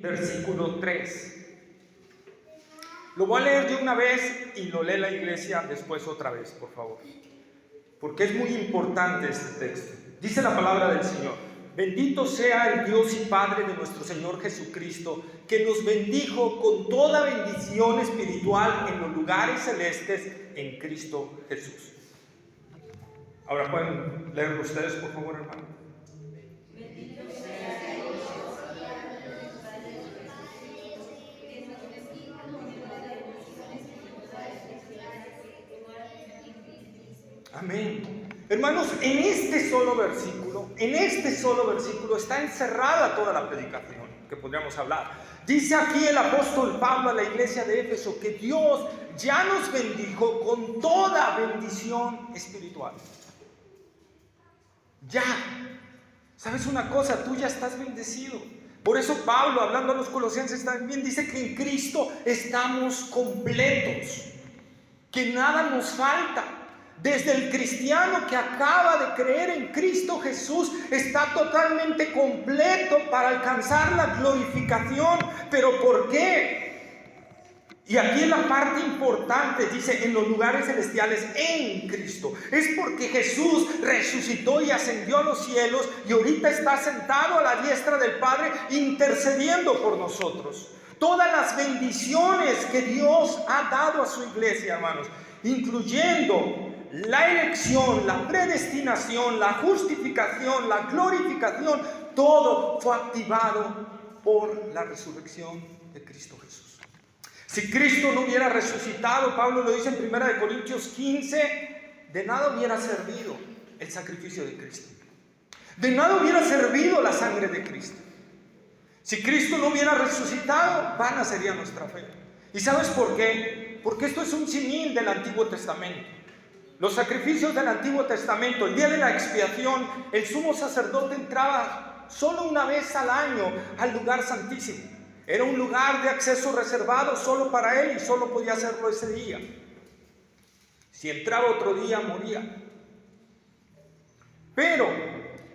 versículo 3. Lo voy a leer de una vez y lo lee la iglesia después otra vez, por favor, porque es muy importante este texto. Dice la palabra del Señor: bendito sea el Dios y Padre de nuestro Señor Jesucristo, que nos bendijo con toda bendición espiritual en los lugares celestes en Cristo Jesús. Ahora pueden leerlo ustedes, por favor, hermano. Amén. Hermanos, en este solo versículo está encerrada toda la predicación que podríamos hablar. Dice aquí el apóstol Pablo a la iglesia de Éfeso que Dios ya nos bendijo con toda bendición espiritual. Ya. ¿Sabes una cosa? Tú ya estás bendecido. Por eso Pablo, hablando a los colosenses también, dice que en Cristo estamos completos, que nada nos falta. Desde el cristiano que acaba de creer en Cristo Jesús está totalmente completo para alcanzar la glorificación. ¿Pero por qué? Y aquí en la parte importante dice: en los lugares celestiales en Cristo. Es porque Jesús resucitó y ascendió a los cielos y ahorita está sentado a la diestra del Padre intercediendo por nosotros. Todas las bendiciones que Dios ha dado a su iglesia, hermanos, incluyendo la elección, la predestinación, la justificación, la glorificación, todo fue activado por la resurrección de Cristo Jesús. Si Cristo no hubiera resucitado, Pablo lo dice en 1 Corintios 15, de nada hubiera servido el sacrificio de Cristo. De nada hubiera servido la sangre de Cristo. Si Cristo no hubiera resucitado, vana sería nuestra fe. ¿Y sabes por qué? Porque esto es un símil del Antiguo Testamento. Los sacrificios del Antiguo Testamento, el día de la expiación, el sumo sacerdote entraba solo una vez al año al lugar santísimo. Era un lugar de acceso reservado solo para él y solo podía hacerlo ese día. Si entraba otro día, moría. Pero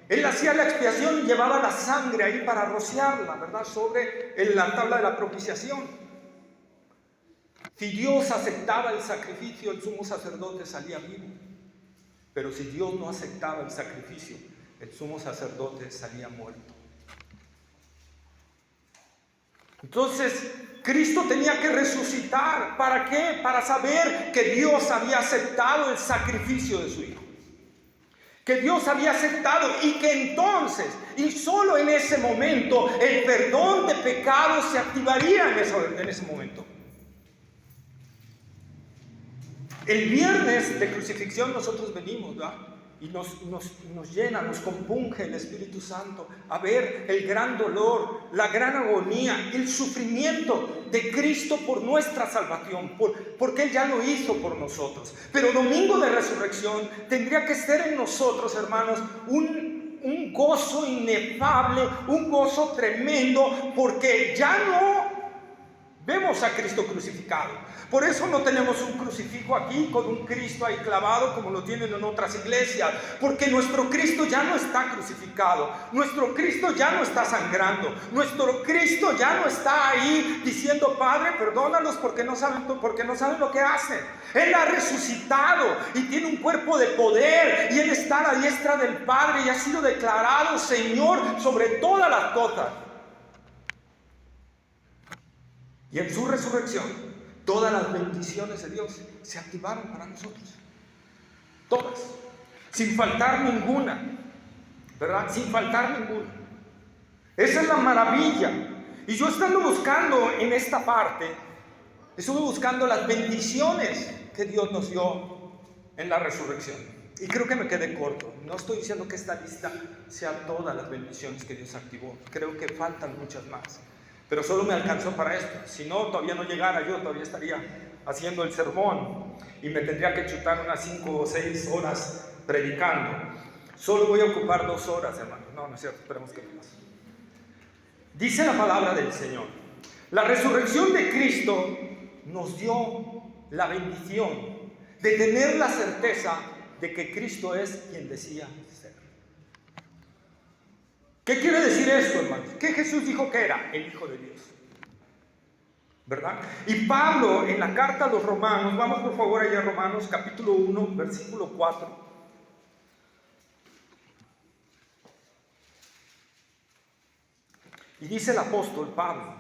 él hacía la expiación y llevaba la sangre ahí para rociarla, ¿verdad?, sobre la tabla de la propiciación. Si Dios aceptaba el sacrificio, el sumo sacerdote salía vivo. Pero si Dios no aceptaba el sacrificio, el sumo sacerdote salía muerto. Entonces, Cristo tenía que resucitar. ¿Para qué? Para saber que Dios había aceptado el sacrificio de su Hijo. Que Dios había aceptado y que entonces, y solo en ese momento, el perdón de pecados se activaría en ese momento. El viernes de crucifixión nosotros venimos, ¿verdad? Y nos llena, nos compunge el Espíritu Santo a ver el gran dolor, la gran agonía, el sufrimiento de Cristo por nuestra salvación, porque Él ya lo hizo por nosotros. Pero domingo de resurrección tendría que ser en nosotros, hermanos, un gozo inefable, un gozo tremendo, porque ya no vemos a Cristo crucificado. Por eso no tenemos un crucifijo aquí con un Cristo ahí clavado como lo tienen en otras iglesias, porque nuestro Cristo ya no está crucificado, nuestro Cristo ya no está sangrando, nuestro Cristo ya no está ahí diciendo: Padre, perdónalos porque no saben lo que hacen. Él ha resucitado y tiene un cuerpo de poder y Él está a la diestra del Padre y ha sido declarado Señor sobre todas las cosas. Y en su resurrección, todas las bendiciones de Dios se activaron para nosotros. Todas. Sin faltar ninguna. ¿Verdad? Sin faltar ninguna. Esa es la maravilla. Y yo estando buscando en esta parte, estuve buscando las bendiciones que Dios nos dio en la resurrección. Y creo que me quedé corto. No estoy diciendo que esta lista sea todas las bendiciones que Dios activó. Creo que faltan muchas más. Pero solo me alcanzó para esto. Si no, todavía no llegara yo, todavía estaría haciendo el sermón y me tendría que chutar unas 5 o 6 horas predicando. Solo voy a ocupar 2 horas, hermano. No es cierto, esperemos que no pase. Dice la palabra del Señor: la resurrección de Cristo nos dio la bendición de tener la certeza de que Cristo es quien decía ser. ¿Qué quiere decir esto, hermanos? ¿Qué Jesús dijo que era? El Hijo de Dios, ¿verdad? Y Pablo en la carta a los Romanos, vamos por favor allá a Romanos capítulo 1, versículo 4. Y dice el apóstol Pablo,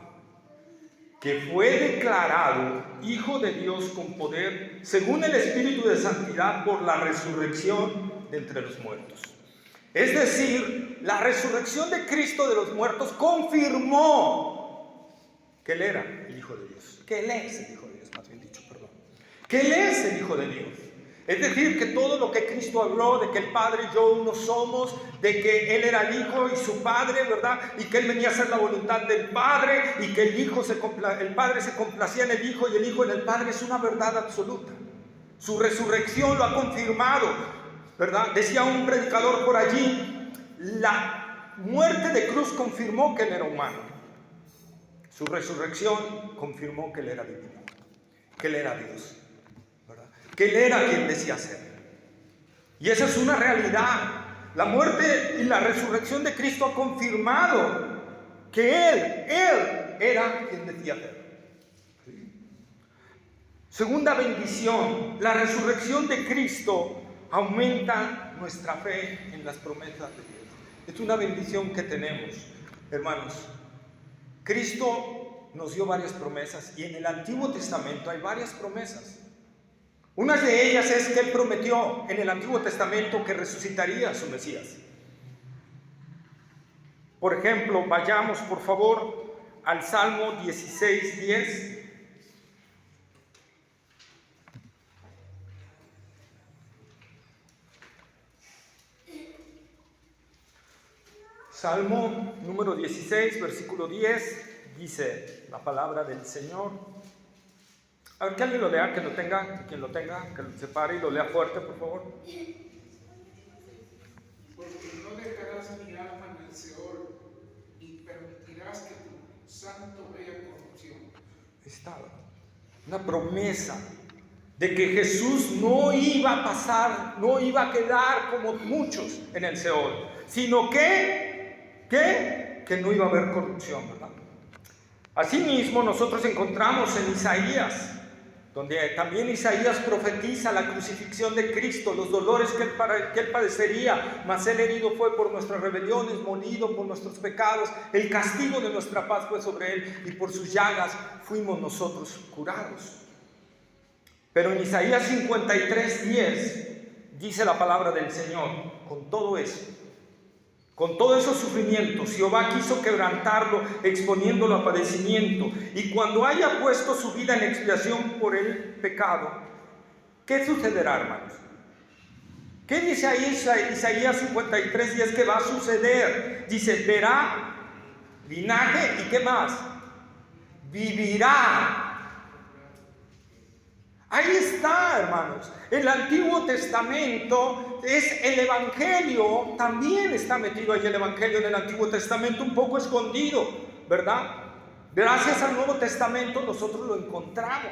que fue declarado Hijo de Dios con poder, según el Espíritu de Santidad, por la resurrección de entre los muertos. Es decir, la resurrección de Cristo de los muertos confirmó que Él era el Hijo de Dios. Que Él es el Hijo de Dios, más bien dicho, perdón. Que Él es el Hijo de Dios. Es decir, que todo lo que Cristo habló, de que el Padre y yo uno somos, de que Él era el Hijo y su Padre, ¿verdad? Y que Él venía a hacer la voluntad del Padre, y que el Padre se complacía en el Hijo y el Hijo en el Padre, es una verdad absoluta. Su resurrección lo ha confirmado, ¿verdad? Decía un predicador por allí, la muerte de cruz confirmó que Él era humano. Su resurrección confirmó que Él era divino, que Él era Dios, ¿verdad? Que Él era quien decía ser. Y esa es una realidad. La muerte y la resurrección de Cristo ha confirmado que Él era quien decía ser. Segunda bendición, la resurrección de Cristo aumenta nuestra fe en las promesas de Dios. Es una bendición que tenemos, hermanos. Cristo nos dio varias promesas y en el Antiguo Testamento hay varias promesas. Una de ellas es que Él prometió en el Antiguo Testamento que resucitaría a su Mesías. Por ejemplo, vayamos por favor al Salmo 16:10. Salmo número 16, versículo 10, dice la palabra del Señor. A ver, que alguien lo lea, que lo tenga, quien lo tenga, que se pare y lo lea fuerte, por favor. Porque no dejarás mi alma en el Seol, ni permitirás que tu santo vea corrupción. Estaba una promesa de que Jesús no iba a pasar, no iba a quedar como muchos en el Seol, sino que no iba a haber corrupción, ¿verdad? Asimismo, nosotros encontramos en Isaías, donde también Isaías profetiza la crucifixión de Cristo, los dolores que él padecería, mas Él herido fue por nuestras rebeliones, molido por nuestros pecados, el castigo de nuestra paz fue sobre Él, y por sus llagas fuimos nosotros curados. Pero en Isaías 53:10 dice la palabra del Señor, con todo eso, con todos esos sufrimientos, Jehová quiso quebrantarlo, exponiéndolo a padecimiento. Y cuando haya puesto su vida en expiación por el pecado, ¿qué sucederá, hermanos? ¿Qué dice ahí Isaías 53:10 que va a suceder? Dice, verá linaje y ¿qué más? Vivirá. Ahí está, hermanos. El Antiguo Testamento es el Evangelio, también está metido ahí el Evangelio en el Antiguo Testamento, un poco escondido, ¿verdad? Gracias al Nuevo Testamento nosotros lo encontramos.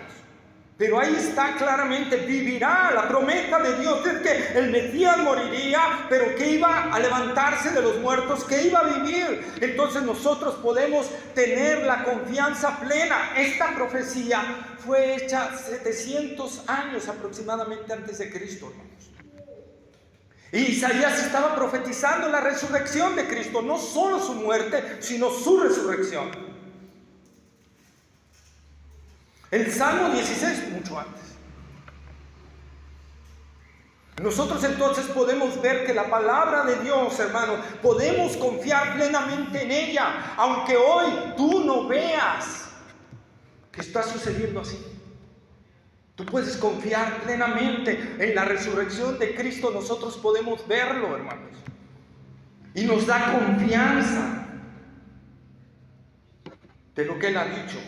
Pero ahí está claramente, vivirá. La promesa de Dios es que el Mesías moriría, pero que iba a levantarse de los muertos, que iba a vivir. Entonces nosotros podemos tener la confianza plena. Esta profecía fue hecha 700 años aproximadamente antes de Cristo, hermanos. Y Isaías estaba profetizando la resurrección de Cristo, no solo su muerte, sino su resurrección. El Salmo 16, mucho antes. Nosotros entonces podemos ver que la palabra de Dios, hermano, podemos confiar plenamente en ella, aunque hoy tú no veas que está sucediendo así. Tú puedes confiar plenamente en la resurrección de Cristo. Nosotros podemos verlo, hermanos, y nos da confianza de lo que Él ha dicho.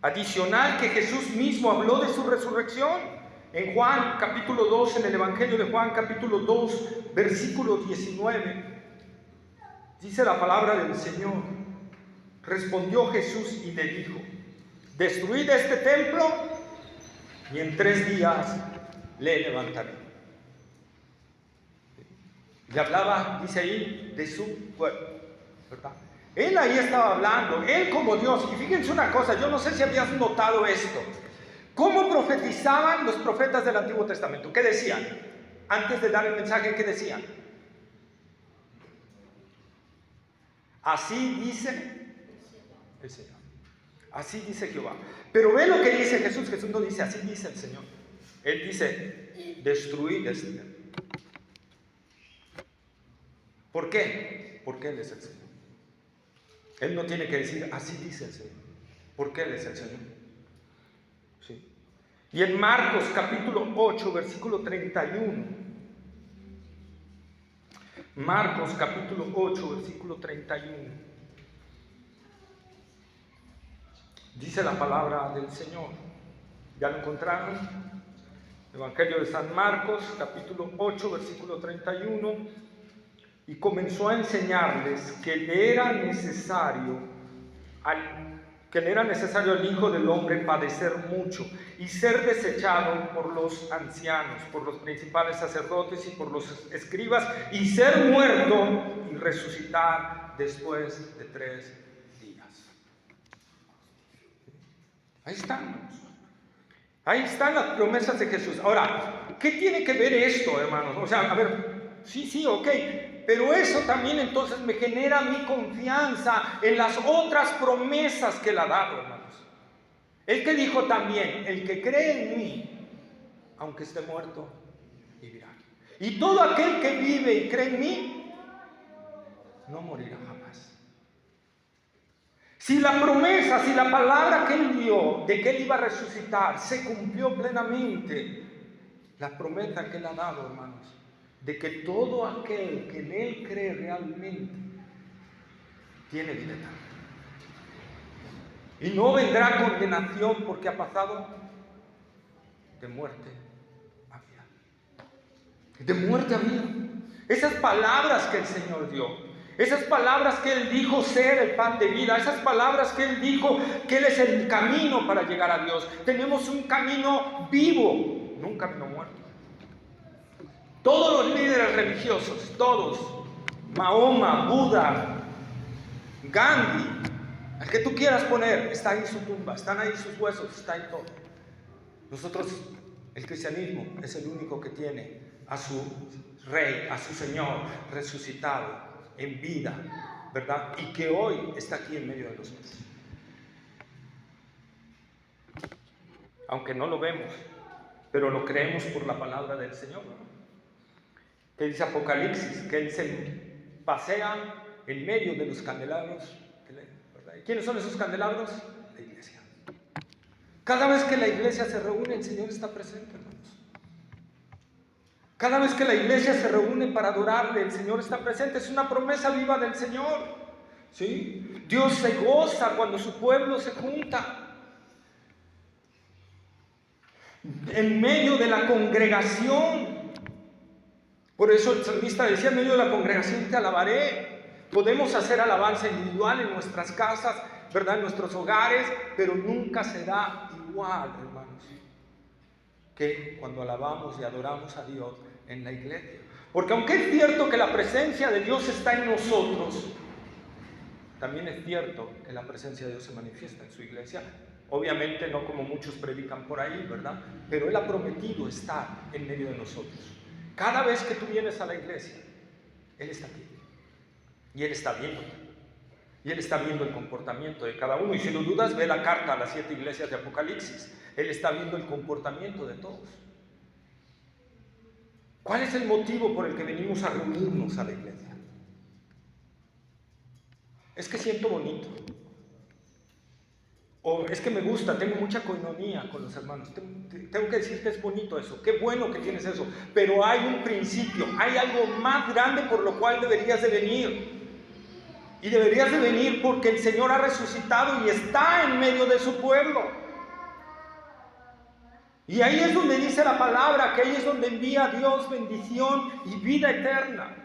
Adicional, que Jesús mismo habló de su resurrección en Juan capítulo 2, en el Evangelio de Juan capítulo 2, versículo 19. Dice la palabra del Señor: respondió Jesús y le dijo, destruid este templo y en 3 días le levantaré. Y hablaba, dice ahí, de su cuerpo. ¿verdad? Él ahí estaba hablando, él como Dios. Y fíjense una cosa, yo no sé si habías notado esto. ¿Cómo profetizaban los profetas del Antiguo Testamento? ¿Qué decían? Antes de dar el mensaje, ¿qué decían? Así dice el Señor. Así dice Jehová. Pero ve lo que dice Jesús. Jesús no dice así dice el Señor. Él dice destruid este. ¿Por qué? Porque Él es el Señor. Él no tiene que decir así dice el Señor. Porque Él es el Señor. ¿Sí? Y en Marcos capítulo 8 versículo 31. Marcos capítulo 8 versículo 31. Dice la palabra del Señor. ¿Ya lo encontraron? Evangelio de San Marcos capítulo 8 versículo 31. Y comenzó a enseñarles que le era necesario al Hijo del Hombre padecer mucho y ser desechado por los ancianos, por los principales sacerdotes y por los escribas, y ser muerto y resucitar después de 3 días. Ahí están las promesas de Jesús. Ahora, ¿qué tiene que ver esto, hermanos? O sea, a ver, sí, ok. Pero eso también entonces me genera mi confianza en las otras promesas que Él ha dado, hermanos. El que dijo también, el que cree en mí, aunque esté muerto, vivirá. Y todo aquel que vive y cree en mí, no morirá jamás. Si la promesa, si la palabra que Él dio de que Él iba a resucitar se cumplió plenamente, la promesa que Él ha dado, hermanos, de que todo aquel que en Él cree realmente tiene vida eterna. Y no vendrá condenación porque ha pasado de muerte a vida. De muerte a vida. Esas palabras que el Señor dio, esas palabras que Él dijo ser el pan de vida, esas palabras que Él dijo que Él es el camino para llegar a Dios. Tenemos un camino vivo, no un camino muerto. Todos los líderes religiosos, todos, Mahoma, Buda, Gandhi, al que tú quieras poner, está ahí su tumba, están ahí sus huesos, está ahí todo. Nosotros, el cristianismo es el único que tiene a su Rey, a su Señor resucitado en vida, ¿verdad? Y que hoy está aquí en medio de nosotros. Aunque no lo vemos, pero lo creemos por la palabra del Señor. Que dice Apocalipsis, que Él se pasea en medio de los candelabros. ¿Verdad? ¿Y quiénes son esos candelabros? La iglesia. Cada vez que la iglesia se reúne, el Señor está presente, hermanos. Cada vez que la iglesia se reúne para adorarle, el Señor está presente. Es una promesa viva del Señor. ¿Sí? Dios se goza cuando su pueblo se junta. En medio de la congregación. Por eso el salmista decía, en medio de la congregación te alabaré. Podemos hacer alabanza individual en nuestras casas, ¿verdad? En nuestros hogares, pero nunca será igual, hermanos, que cuando alabamos y adoramos a Dios en la iglesia. Porque aunque es cierto que la presencia de Dios está en nosotros, también es cierto que la presencia de Dios se manifiesta en su iglesia. Obviamente no como muchos predican por ahí, ¿verdad? Pero Él ha prometido estar en medio de nosotros. Cada vez que tú vienes a la iglesia, Él está aquí. Y Él está viéndote. Y Él está viendo el comportamiento de cada uno. Y si no dudas, ve la carta a las 7 iglesias de Apocalipsis. Él está viendo el comportamiento de todos. ¿Cuál es el motivo por el que venimos a reunirnos a la iglesia? Es que siento bonito. O es que me gusta, tengo mucha coinonía con los hermanos. Tengo que decirte, es bonito eso, qué bueno que tienes eso. Pero hay un principio, hay algo más grande por lo cual deberías de venir. Y deberías de venir porque el Señor ha resucitado y está en medio de su pueblo. Y ahí es donde dice la palabra, que ahí es donde envía Dios bendición y vida eterna.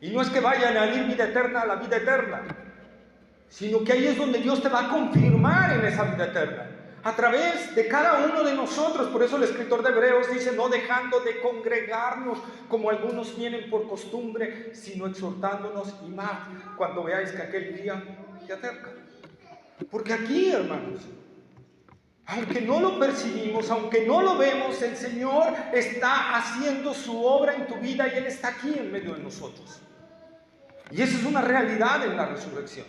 Y no es que vayan a ir vida eterna a la vida eterna, sino que ahí es donde Dios te va a confirmar en esa vida eterna. a través de cada uno de nosotros. Por eso el escritor de Hebreos dice: no dejando de congregarnos como algunos tienen por costumbre, sino exhortándonos, y más cuando veáis que aquel día se acerca. Porque aquí, hermanos, aunque no lo percibimos, aunque no lo vemos, el Señor está haciendo su obra en tu vida y Él está aquí en medio de nosotros. Y eso es una realidad en la resurrección.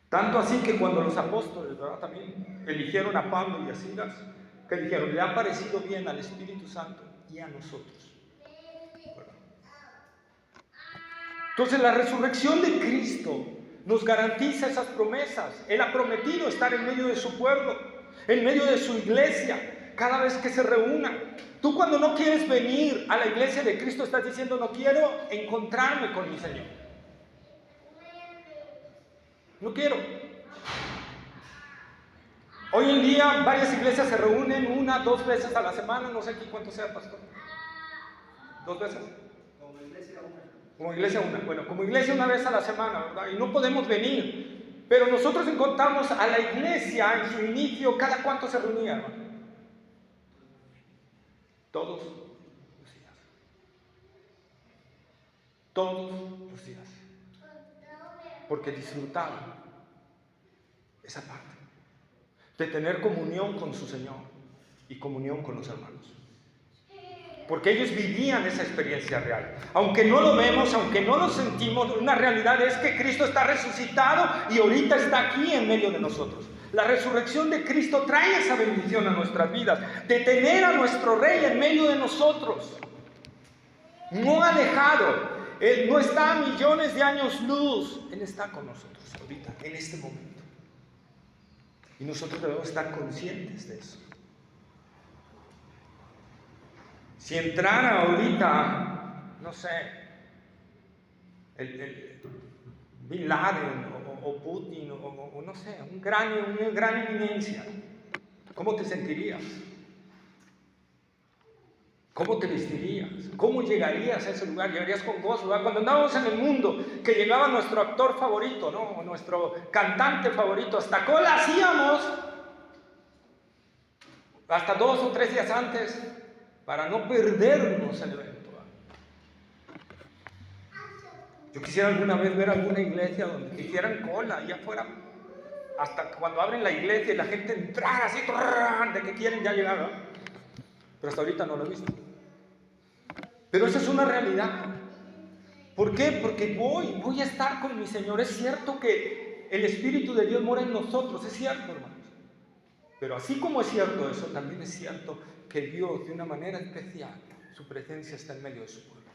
Tanto así que cuando los apóstoles, ¿verdad?, también eligieron a Pablo y a Silas, que dijeron: le ha parecido bien al Espíritu Santo y a nosotros, ¿verdad? Entonces la resurrección de Cristo nos garantiza esas promesas. Él ha prometido estar en medio de su pueblo, en medio de su iglesia, cada vez que se reúna. Tú, cuando no quieres venir a la iglesia de Cristo, estás diciendo: no quiero encontrarme con mi Señor. No quiero. Hoy en día varias iglesias se reúnen 1, 2 veces a la semana. No sé aquí cuánto sea, pastor. 2 veces. Como iglesia una. Bueno, como iglesia 1 vez a la semana, ¿verdad? Y no podemos venir. Pero nosotros encontramos a la iglesia en su inicio. ¿Cada cuánto se reunía, hermano? Todos los días. Todos los días. Porque disfrutaban esa parte de tener comunión con su Señor y comunión con los hermanos. Porque ellos vivían esa experiencia real. Aunque no lo vemos, aunque no lo sentimos, una realidad es que Cristo está resucitado y ahorita está aquí en medio de nosotros. La resurrección de Cristo trae esa bendición a nuestras vidas, de tener a nuestro Rey en medio de nosotros, no alejado. Él no está a millones de años luz. Él está con nosotros ahorita, en este momento. Y nosotros debemos estar conscientes de eso. Si entrara ahorita, no sé, el Bin Laden o Putin o no sé, una gran eminencia, ¿cómo te sentirías? ¿Cómo te vestirías? ¿Cómo llegarías a ese lugar? Llegarías con gozo, ¿verdad? Cuando andábamos en el mundo, que llegaba nuestro actor favorito, ¿no? O nuestro cantante favorito, hasta cola hacíamos, hasta 2 o 3 días antes, para no perdernos el evento, ¿verdad? Yo quisiera alguna vez ver alguna iglesia donde hicieran cola allá afuera, hasta cuando abren la iglesia y la gente entrar así, de que quieren ya llegar, ¿verdad? Pero hasta ahorita no lo he visto. Pero esa es una realidad. ¿Por qué? Porque voy a estar con mi Señor. Es cierto que el Espíritu de Dios mora en nosotros, es cierto, hermanos. Pero así como es cierto eso, también es cierto que Dios, de una manera especial, su presencia está en medio de su pueblo.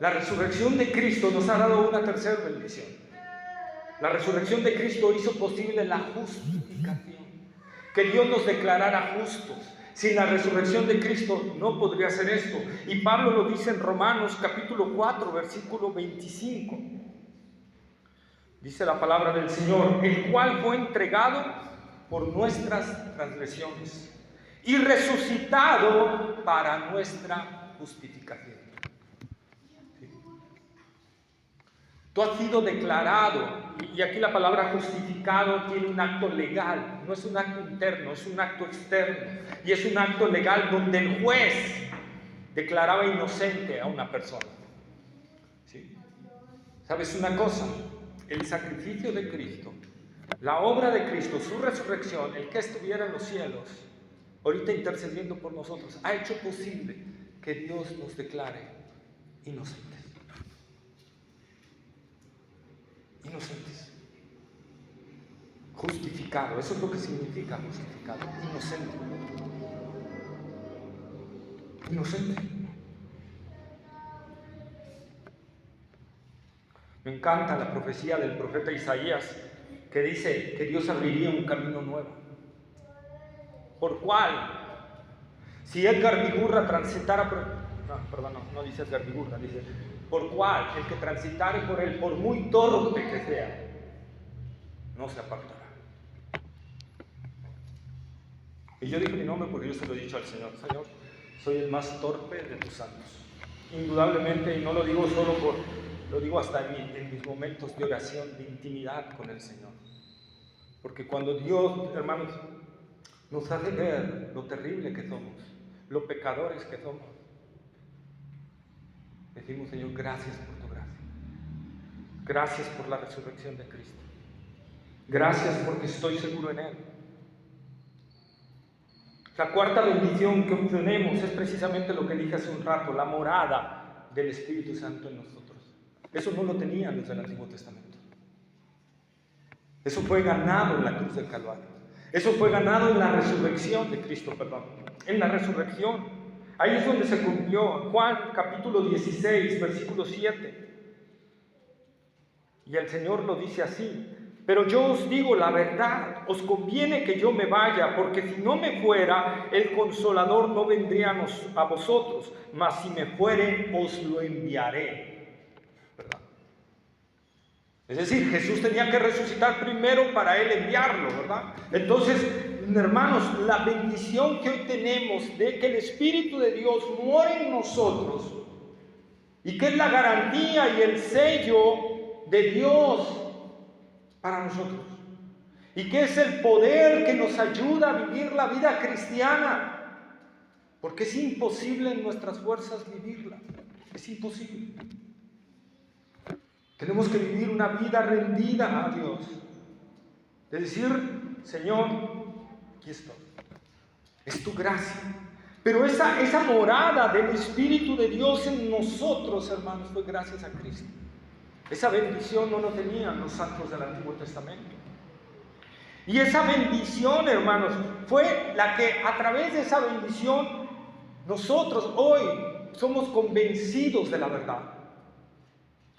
La resurrección de Cristo nos ha dado una tercera bendición. La resurrección de Cristo hizo posible la justificación, que Dios nos declarara justos. Sin la resurrección de Cristo no podría ser esto. Y Pablo lo dice en Romanos capítulo 4, versículo 25. Dice la palabra del Señor: el cual fue entregado por nuestras transgresiones y resucitado para nuestra justificación. Tú has sido declarado, y aquí la palabra justificado tiene un acto legal, no es un acto interno, es un acto externo, y es un acto legal donde el juez declaraba inocente a una persona. ¿Sí? ¿Sabes una cosa? El sacrificio de Cristo, la obra de Cristo, su resurrección, el que estuviera en los cielos, ahorita intercediendo por nosotros, ha hecho posible que Dios nos declare inocentes. Inocentes. Justificado, eso es lo que significa justificado, inocente. Inocente. Me encanta la profecía del profeta Isaías, que dice que Dios abriría un camino nuevo. ¿Por cuál? Si Edgar Vigurra transitara por... No dice Edgar Vigurra, dice: por cuál el que transitare por él, por muy torpe que sea, no se apartará. Y yo digo mi nombre porque yo se lo he dicho al Señor: Señor, soy el más torpe de tus santos. indudablemente, y no lo digo solo lo digo hasta en mis momentos de oración, de intimidad con el Señor. Porque cuando Dios, hermanos, nos hace ver lo terrible que somos, lo pecadores que somos, decimos: Señor, gracias por tu gracia. Gracias por la resurrección de Cristo. Gracias porque estoy seguro en Él. La cuarta bendición que obtenemos es precisamente lo que dije hace un rato, la morada del Espíritu Santo en nosotros. Eso no lo tenían los del Antiguo Testamento. Eso fue ganado en la cruz del Calvario. Eso fue ganado en la resurrección de Cristo, en la resurrección. Ahí es donde se cumplió. Juan capítulo 16, versículo 7. Y el Señor lo dice así: pero yo os digo la verdad, os conviene que yo me vaya, porque si no me fuera, el Consolador no vendría a vosotros, mas si me fuere, os lo enviaré. ¿Verdad? Es decir, Jesús tenía que resucitar primero para Él enviarlo, ¿verdad? Entonces, hermanos, la bendición que hoy tenemos de que el Espíritu de Dios muere en nosotros, y que es la garantía y el sello de Dios para nosotros, y que es el poder que nos ayuda a vivir la vida cristiana, porque es imposible en nuestras fuerzas vivirla, es imposible. Tenemos que vivir una vida rendida a Dios, de decir: Señor, aquí estoy, es tu gracia. Pero esa morada del Espíritu de Dios en nosotros, hermanos, fue gracias a Cristo. Esa bendición no lo tenían los santos del Antiguo Testamento. Y esa bendición, hermanos, fue la que a través de esa bendición nosotros hoy somos convencidos de la verdad.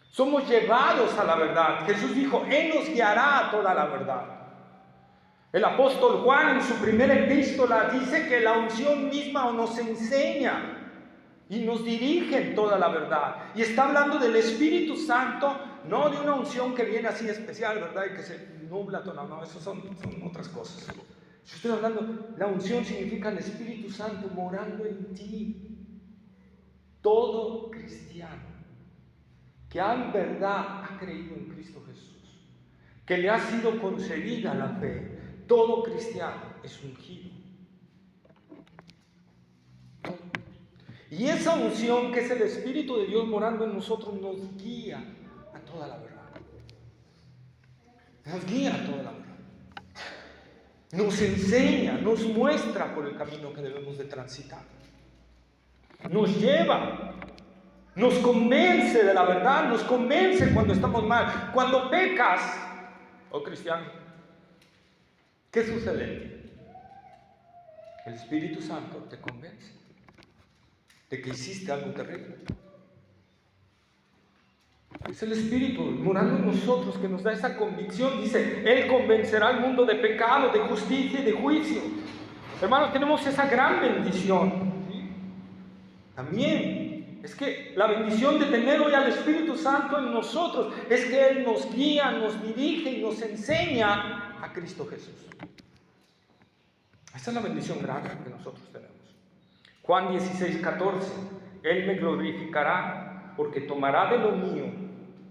Somos llevados a la verdad. Jesús dijo: Él nos guiará a toda la verdad. El apóstol Juan en su primera epístola dice que la unción misma nos enseña y nos dirige en toda la verdad. Y está hablando del Espíritu Santo, no de una unción que viene así especial, ¿verdad? Y que se nubla todo. No, eso son otras cosas. Yo estoy hablando, la unción significa el Espíritu Santo morando en ti. Todo cristiano que en verdad ha creído en Cristo Jesús, que le ha sido concedida la fe, todo cristiano es ungido. Y esa unción, que es el Espíritu de Dios morando en nosotros, nos guía a toda la verdad. Nos guía a toda la verdad. Nos enseña, nos muestra por el camino que debemos de transitar. Nos lleva, nos convence de la verdad, nos convence cuando estamos mal. Cuando pecas, oh cristiano, ¿qué sucede en ti? El Espíritu Santo te convence de que hiciste algo terrible. Es el Espíritu morando en nosotros que nos da esa convicción. Dice: Él convencerá al mundo de pecado, de justicia y de juicio. Hermanos, tenemos esa gran bendición, ¿sí? También es que la bendición de tener hoy al Espíritu Santo en nosotros es que Él nos guía, nos dirige y nos enseña a Cristo Jesús. Esa es la bendición grande que nosotros tenemos. Juan 16:14: Él me glorificará, porque tomará de lo mío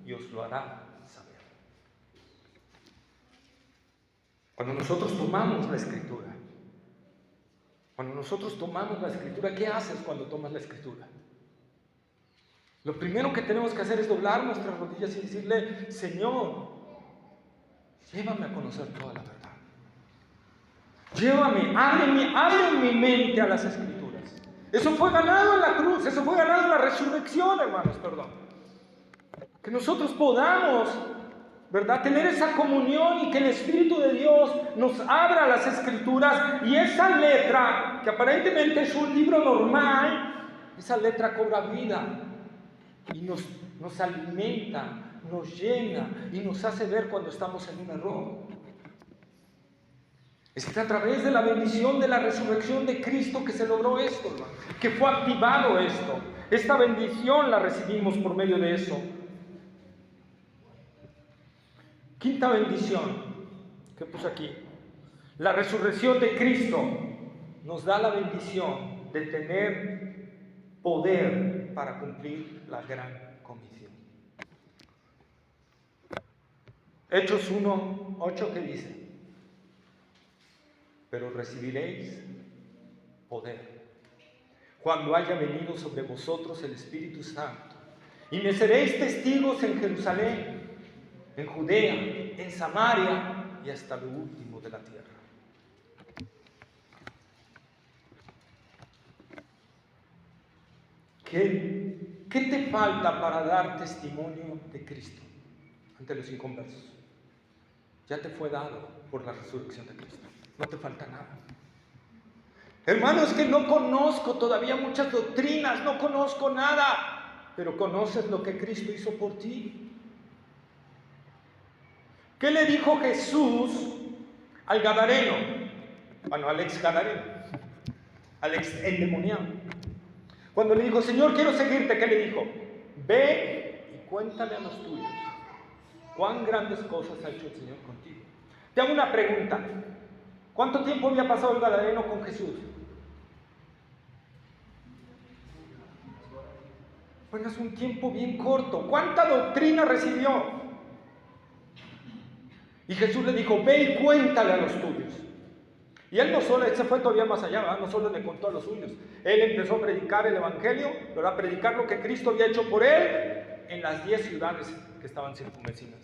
y os lo hará saber. Cuando nosotros tomamos la Escritura, ¿qué haces cuando tomas la Escritura? Lo primero que tenemos que hacer es doblar nuestras rodillas y decirle: Señor, llévame a conocer toda la verdad. Llévame, abre mi mente a las Escrituras. Eso fue ganado en la cruz, eso fue ganado en la resurrección, hermanos, Que nosotros podamos, ¿verdad?, tener esa comunión y que el Espíritu de Dios nos abra las Escrituras, y esa letra, que aparentemente es un libro normal, esa letra cobra vida y nos alimenta, nos llena y nos hace ver cuando estamos en un error. Es que a través de la bendición de la resurrección de Cristo que se logró esto, hermano, que fue activado esto. Esta bendición la recibimos por medio de eso. Quinta bendición que puse aquí: la resurrección de Cristo nos da la bendición de tener poder poder para cumplir la gran comisión. Hechos 1:8, ¿qué dice? Pero recibiréis poder cuando haya venido sobre vosotros el Espíritu Santo, y me seréis testigos en Jerusalén, en Judea, en Samaria y hasta lo último de la tierra. ¿Qué te falta para dar testimonio de Cristo ante los inconversos? Ya te fue dado por la resurrección de Cristo. No te falta nada. Hermano, es que no conozco todavía muchas doctrinas, no conozco nada, pero conoces lo que Cristo hizo por ti. ¿Qué le dijo Jesús al gadareno? Bueno, al ex gadareno, al ex endemoniado. Cuando le dijo, Señor, quiero seguirte, ¿qué le dijo? Ve y cuéntale a los tuyos cuán grandes cosas ha hecho el Señor contigo. Te hago una pregunta. ¿Cuánto tiempo había pasado el gadareno con Jesús? Bueno, es un tiempo bien corto. ¿Cuánta doctrina recibió? Y Jesús le dijo, ve y cuéntale a los tuyos. Y él no solo, él se fue todavía más allá, ¿verdad? No solo le contó a los suyos. Él empezó a predicar el Evangelio, ¿verdad? A predicar lo que Cristo había hecho por él en las 10 ciudades que estaban circunvecinas.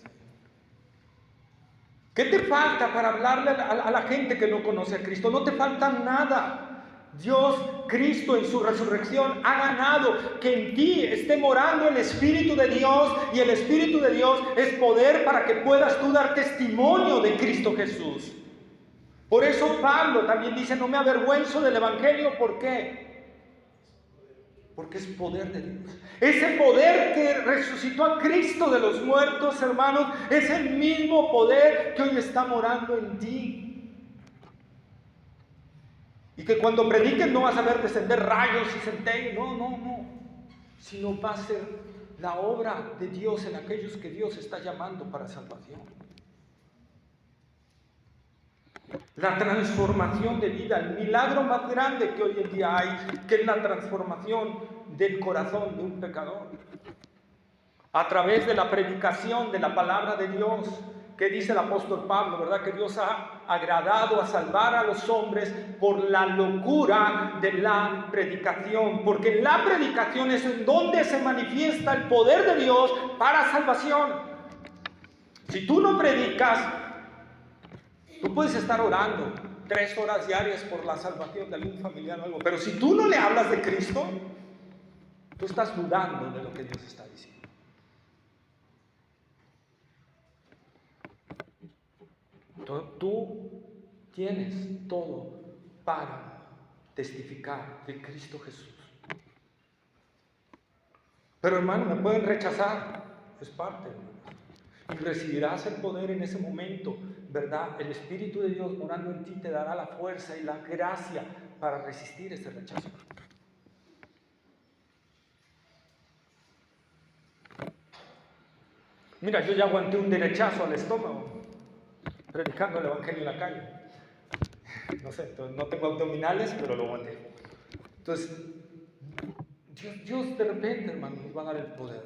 ¿Qué te falta para hablarle a la gente que no conoce a Cristo? No te falta nada. Dios, Cristo en su resurrección ha ganado que en ti esté morando el Espíritu de Dios, y el Espíritu de Dios es poder para que puedas tú dar testimonio de Cristo Jesús. Por eso Pablo también dice, no me avergüenzo del Evangelio. ¿Por qué? Porque es poder de Dios. Ese poder que resucitó a Cristo de los muertos, hermanos, es el mismo poder que hoy está morando en ti. Y que cuando prediques no vas a ver descender rayos y centellas, no, sino va a ser la obra de Dios en aquellos que Dios está llamando para salvación. La transformación de vida, el milagro más grande que hoy en día hay, que es la transformación del corazón de un pecador. A través de la predicación de la palabra de Dios, que dice el apóstol Pablo, ¿verdad? Que Dios ha agradado a salvar a los hombres por la locura de la predicación. Porque en la predicación es en donde se manifiesta el poder de Dios para salvación. Si tú no predicas, tú puedes estar orando 3 horas diarias por la salvación de algún familiar o algo, pero si tú no le hablas de Cristo, tú estás dudando de lo que Dios está diciendo. Tú tienes todo para testificar de Cristo Jesús. Pero hermano, me pueden rechazar, es parte, hermano. Y recibirás el poder en ese momento, ¿verdad? El Espíritu de Dios morando en ti te dará la fuerza y la gracia para resistir ese rechazo. Mira, yo ya aguanté un derechazo al estómago predicando el Evangelio en la calle. No sé, no tengo abdominales, pero lo aguanté. Entonces, Dios de repente, hermano, nos va a dar el poder.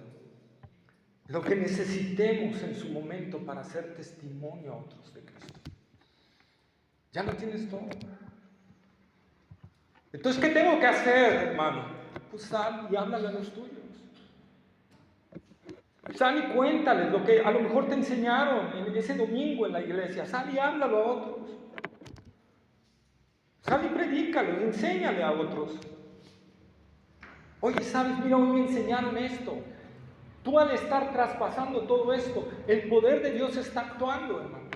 Lo que necesitemos en su momento para hacer testimonio a otros de Cristo. Ya lo tienes todo. Entonces, ¿qué tengo que hacer, hermano? Pues sal y háblale a los tuyos. Sal y cuéntales lo que a lo mejor te enseñaron en ese domingo en la iglesia. Sal y háblalo a otros. Sal y predícalo, enséñale a otros. Oye, ¿sabes? Mira, hoy me enseñaron esto. Tú al estar traspasando todo esto, el poder de Dios está actuando, hermanos.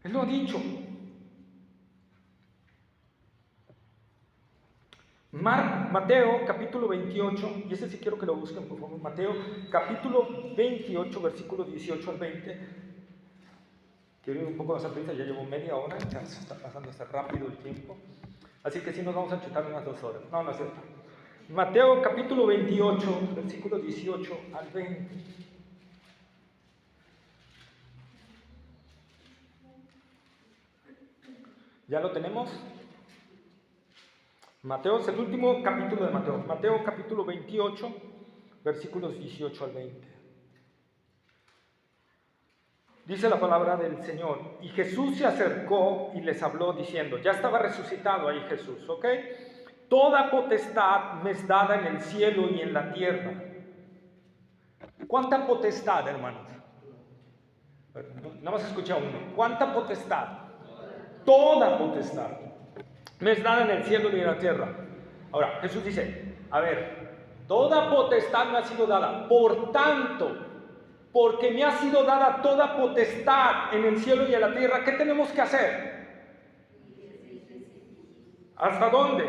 Él lo ha dicho. Mateo capítulo 28, y ese sí quiero que lo busquen por favor. Mateo capítulo 28, versículo 18 al 20. Quiero ir un poco más a prisa, ya llevo media hora, ya se está pasando hasta rápido el tiempo. Así que sí nos vamos a chutar unas 2 horas. No es cierto. Mateo capítulo 28, versículo 18 al 20. ¿Ya lo tenemos? Mateo es el último capítulo de Mateo. Mateo capítulo 28, versículos 18 al 20. Dice la palabra del Señor: y Jesús se acercó y les habló diciendo, ya estaba resucitado ahí Jesús, ¿ok? Toda potestad me es dada en el cielo y en la tierra. ¿Cuánta potestad, hermanos? Nada más escucha uno. ¿Cuánta potestad? Toda potestad me es dada en el cielo y en la tierra. Ahora, Jesús dice, a ver, toda potestad me ha sido dada. Por tanto, porque me ha sido dada toda potestad en el cielo y en la tierra, ¿qué tenemos que hacer? ¿Hasta dónde?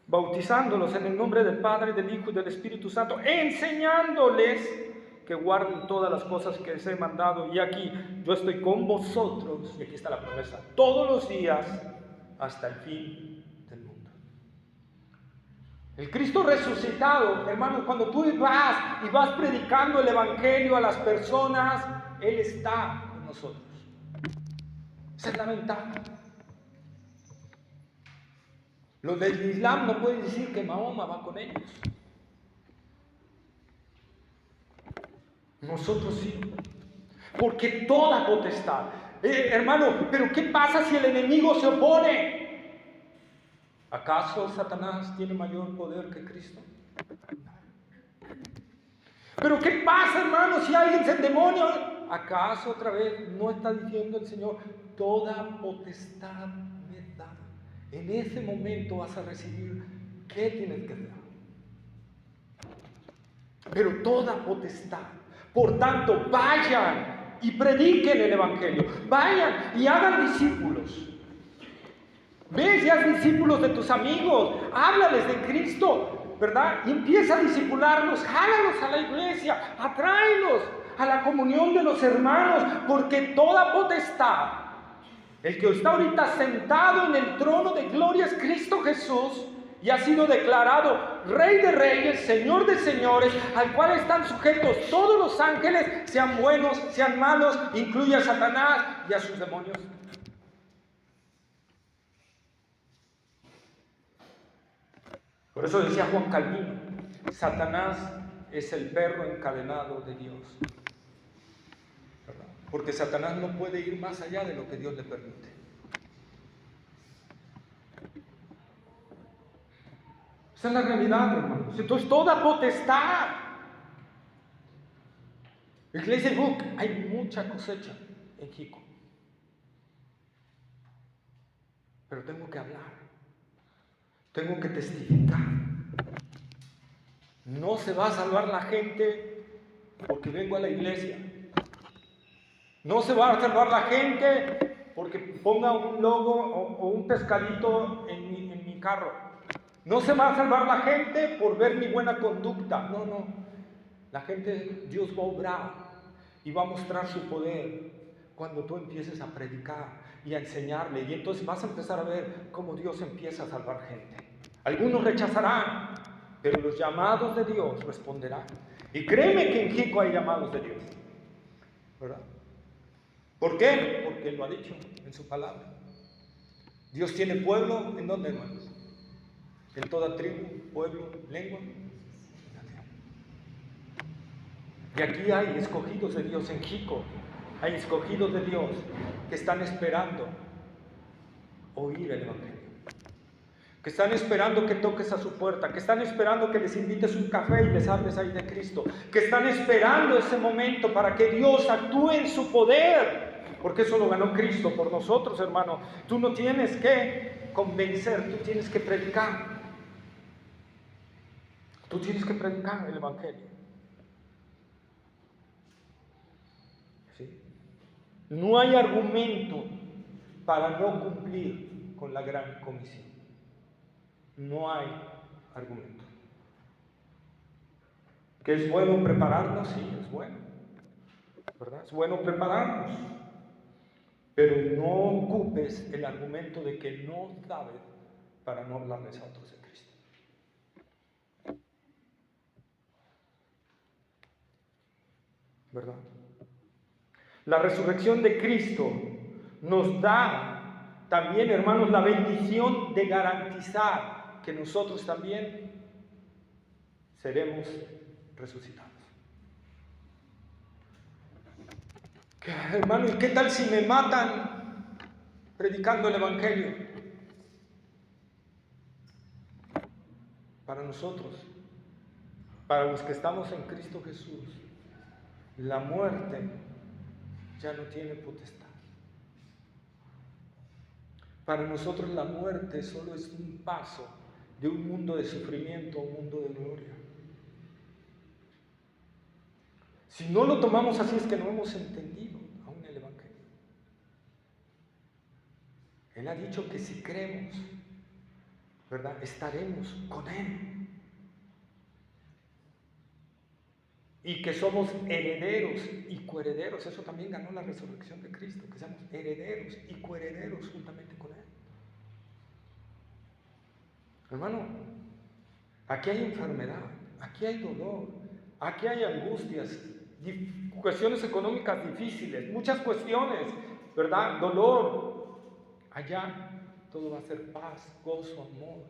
Bautizándolos en el nombre del Padre, del Hijo y del Espíritu Santo, enseñándoles que guarden todas las cosas que les he mandado. Y aquí yo estoy con vosotros, y aquí está la promesa, todos los días hasta el fin del mundo. El Cristo resucitado, hermanos, cuando tú vas predicando el Evangelio a las personas, Él está con nosotros. Esa es la ventaja. Los del Islam no pueden decir que Mahoma va con ellos. Nosotros sí. Porque toda potestad. Hermano, pero ¿qué pasa si el enemigo se opone? ¿Acaso Satanás tiene mayor poder que Cristo? Pero ¿qué pasa, hermano, si alguien se endemonia? ¿Acaso otra vez no está diciendo el Señor, toda potestad me da? En ese momento vas a recibir, ¿qué tienes que hacer? Pero toda potestad. Por tanto, vayan y prediquen el Evangelio. Vayan y hagan discípulos. Ves y haz discípulos de tus amigos. Háblales de Cristo, ¿verdad? Y empieza a discipularlos. Jálalos a la iglesia. Atráelos a la comunión de los hermanos. Porque toda potestad, el que está ahorita sentado en el trono de gloria es Cristo Jesús, y ha sido declarado Rey de Reyes, Señor de Señores, al cual están sujetos todos los ángeles, sean buenos, sean malos, incluye a Satanás y a sus demonios. Por eso decía Juan Calvino, Satanás es el perro encadenado de Dios. ¿Verdad? Porque Satanás no puede ir más allá de lo que Dios le permite. Esa es la realidad, hermanos. Entonces, toda potestad. Iglesia Book, hay mucha cosecha en Jico. Pero tengo que hablar. Tengo que testificar. No se va a salvar la gente porque vengo a la iglesia. No se va a salvar la gente porque ponga un logo o un pescadito en mi carro. No se va a salvar la gente por ver mi buena conducta. No. La gente, Dios va a obrar y va a mostrar su poder cuando tú empieces a predicar y a enseñarle. Y entonces vas a empezar a ver cómo Dios empieza a salvar gente. Algunos rechazarán, pero los llamados de Dios responderán. Y créeme que en Jico hay llamados de Dios, ¿verdad? ¿Por qué? Porque Él lo ha dicho en su palabra. Dios tiene pueblo, ¿en dónde, hermanos? En toda tribu, pueblo, lengua. Y aquí hay escogidos de Dios en Jico. Hay escogidos de Dios que están esperando oír el Evangelio. Que están esperando que toques a su puerta. Que están esperando que les invites un café y les hables ahí de Cristo. Que están esperando ese momento para que Dios actúe en su poder. Porque eso lo ganó Cristo por nosotros, hermano. Tú no tienes que convencer, tú tienes que predicar. Tú tienes que predicar el Evangelio. ¿Sí? No hay argumento para no cumplir con la gran comisión. No hay argumento. ¿Que es bueno prepararnos? Sí, es bueno. ¿Verdad? Es bueno prepararnos. Pero no ocupes el argumento de que no sabes para no hablarles a otros de Cristo. ¿Verdad? La resurrección de Cristo nos da también, hermanos, la bendición de garantizar que nosotros también seremos resucitados. Hermano, ¿y qué tal si me matan predicando el Evangelio? Para nosotros, para los que estamos en Cristo Jesús, la muerte ya no tiene potestad. Para nosotros la muerte solo es un paso de un mundo de sufrimiento a un mundo de gloria. Si no lo tomamos así es que no hemos entendido aún el Evangelio. Él ha dicho que si creemos, ¿verdad?, estaremos con Él. Y que somos herederos y coherederos. Eso también ganó la resurrección de Cristo, que seamos herederos y coherederos juntamente con Él. Hermano, aquí hay enfermedad, aquí hay dolor, aquí hay angustias, cuestiones económicas difíciles, muchas cuestiones, ¿verdad? Dolor. Allá todo va a ser paz, gozo, amor.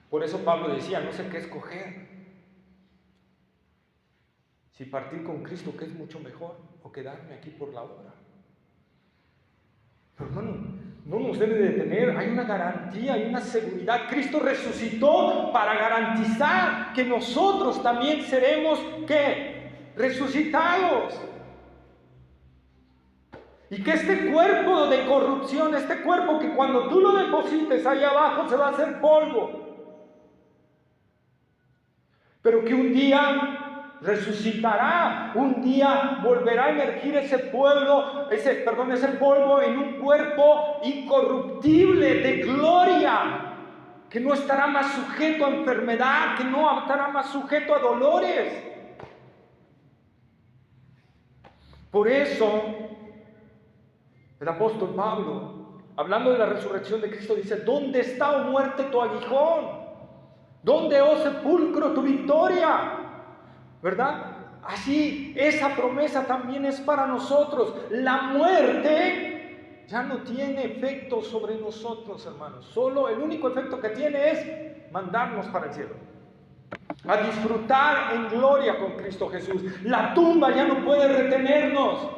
Por eso Pablo decía, no sé qué escoger. Si partir con Cristo, que es mucho mejor, o quedarme aquí por la obra. Pero hermano, no nos debe detener, hay una garantía, hay una seguridad. Cristo resucitó para garantizar que nosotros también seremos, ¿qué? Resucitados. Y que este cuerpo de corrupción, este cuerpo que cuando tú lo deposites ahí abajo se va a hacer polvo, pero que un día resucitará, un día volverá a emergir ese polvo en un cuerpo incorruptible de gloria, que no estará más sujeto a enfermedad, que no estará más sujeto a dolores. Por eso el apóstol Pablo, hablando de la resurrección de Cristo, dice: ¿dónde está, oh muerte, tu aguijón? ¿Dónde, oh sepulcro, tu victoria? ¿Verdad? Así, esa promesa también es para nosotros. La muerte ya no tiene efecto sobre nosotros, hermanos. Solo el único efecto que tiene es mandarnos para el cielo, a disfrutar en gloria con Cristo Jesús. La tumba ya no puede retenernos.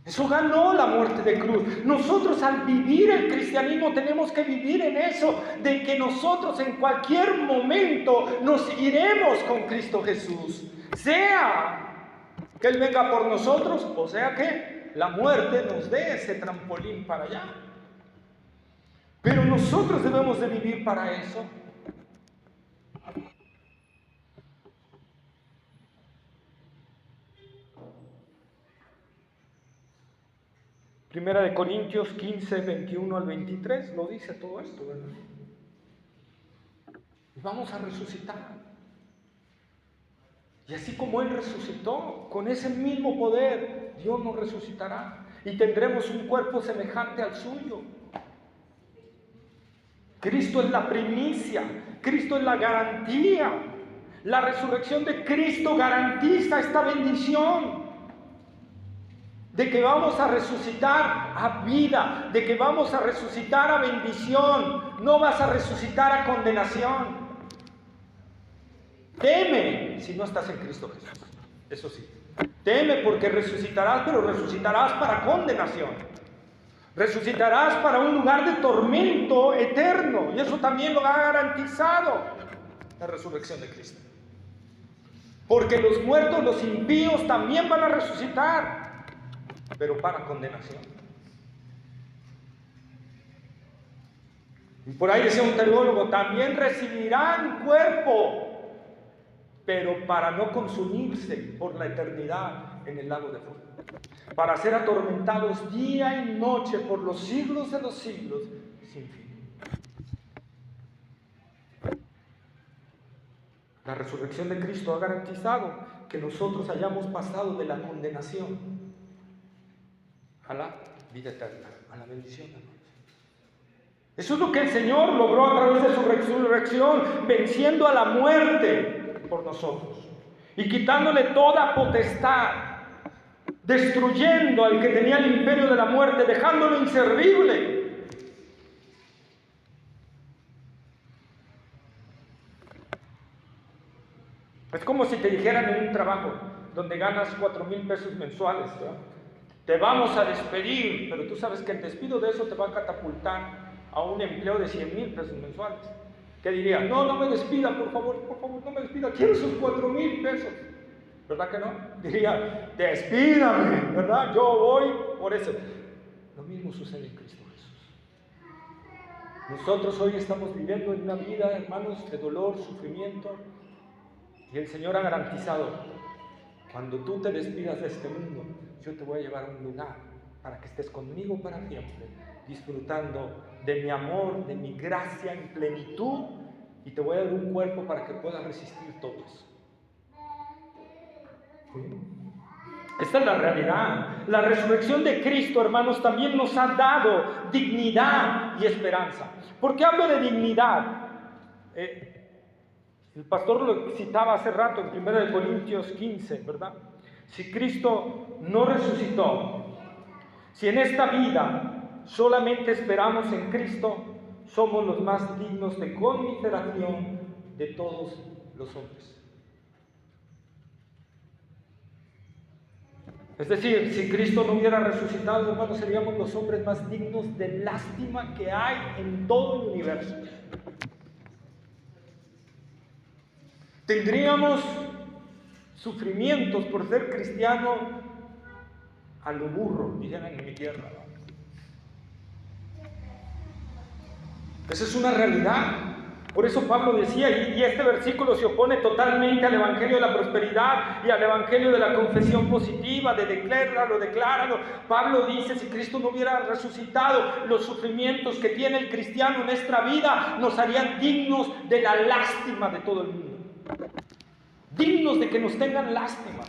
Eso ganó la muerte de cruz. Nosotros, al vivir el cristianismo, tenemos que vivir en eso, de que nosotros en cualquier momento nos iremos con Cristo Jesús, sea que Él venga por nosotros, o sea que la muerte nos dé ese trampolín para allá. Pero nosotros debemos de vivir para eso. Primera de Corintios 15, 21 al 23, lo dice todo esto, ¿verdad? Y vamos a resucitar. Y así como Él resucitó, con ese mismo poder, Dios nos resucitará. Y tendremos un cuerpo semejante al suyo. Cristo es la primicia, Cristo es la garantía. La resurrección de Cristo garantiza esta bendición, de que vamos a resucitar a vida, de que vamos a resucitar a bendición. No vas a resucitar a condenación. Teme si no estás en Cristo Jesús. Eso sí, teme porque resucitarás, pero resucitarás para condenación. Resucitarás para un lugar de tormento eterno, y eso también lo ha garantizado la resurrección de Cristo. Porque los muertos, los impíos, también van a resucitar, pero para condenación. Y por ahí decía un teólogo: también recibirán cuerpo, pero para no consumirse por la eternidad en el lago de fuego, para ser atormentados día y noche por los siglos de los siglos sin fin. La resurrección de Cristo ha garantizado que nosotros hayamos pasado de la condenación a la vida eterna, a la bendición, hermanos. Eso es lo que el Señor logró a través de su resurrección, venciendo a la muerte por nosotros y quitándole toda potestad destruyendo al que tenía el imperio de la muerte, dejándolo inservible. Es como si te dijeran en un trabajo donde ganas 4,000 pesos mensuales, ¿verdad? Te vamos a despedir, pero tú sabes que el despido de eso te va a catapultar a un empleo de 100,000 pesos mensuales. ¿Qué diría? No, no me despida, por favor, no me despida, quiero esos 4,000 pesos. ¿Verdad que no? Diría, despídame, ¿verdad? Yo voy por eso. Lo mismo sucede en Cristo Jesús. Nosotros hoy estamos viviendo en una vida, hermanos, de dolor, sufrimiento, y el Señor ha garantizado, cuando tú te despidas de este mundo, yo te voy a llevar a un lugar para que estés conmigo para siempre, disfrutando de mi amor, de mi gracia en plenitud, y te voy a dar un cuerpo para que puedas resistir todo eso. ¿Sí? Esta es la realidad. La resurrección de Cristo, hermanos, también nos ha dado dignidad y esperanza. ¿Por qué hablo de dignidad? El pastor lo citaba hace rato en 1 Corintios 15, ¿verdad? Si Cristo no resucitó, si en esta vida solamente esperamos en Cristo, somos los más dignos de conmiseración de todos los hombres. Es decir, si Cristo no hubiera resucitado, hermanos, seríamos los hombres más dignos de lástima que hay en todo el universo. Tendríamos sufrimientos por ser cristiano a lo burro, dirían en mi tierra. Esa es una realidad. Por eso Pablo decía, y este versículo se opone totalmente al evangelio de la prosperidad y al evangelio de la confesión positiva, de decláralo. Pablo dice, si Cristo no hubiera resucitado, los sufrimientos que tiene el cristiano en esta vida nos harían dignos de la lástima de todo el mundo. Dignos de que nos tengan lástima.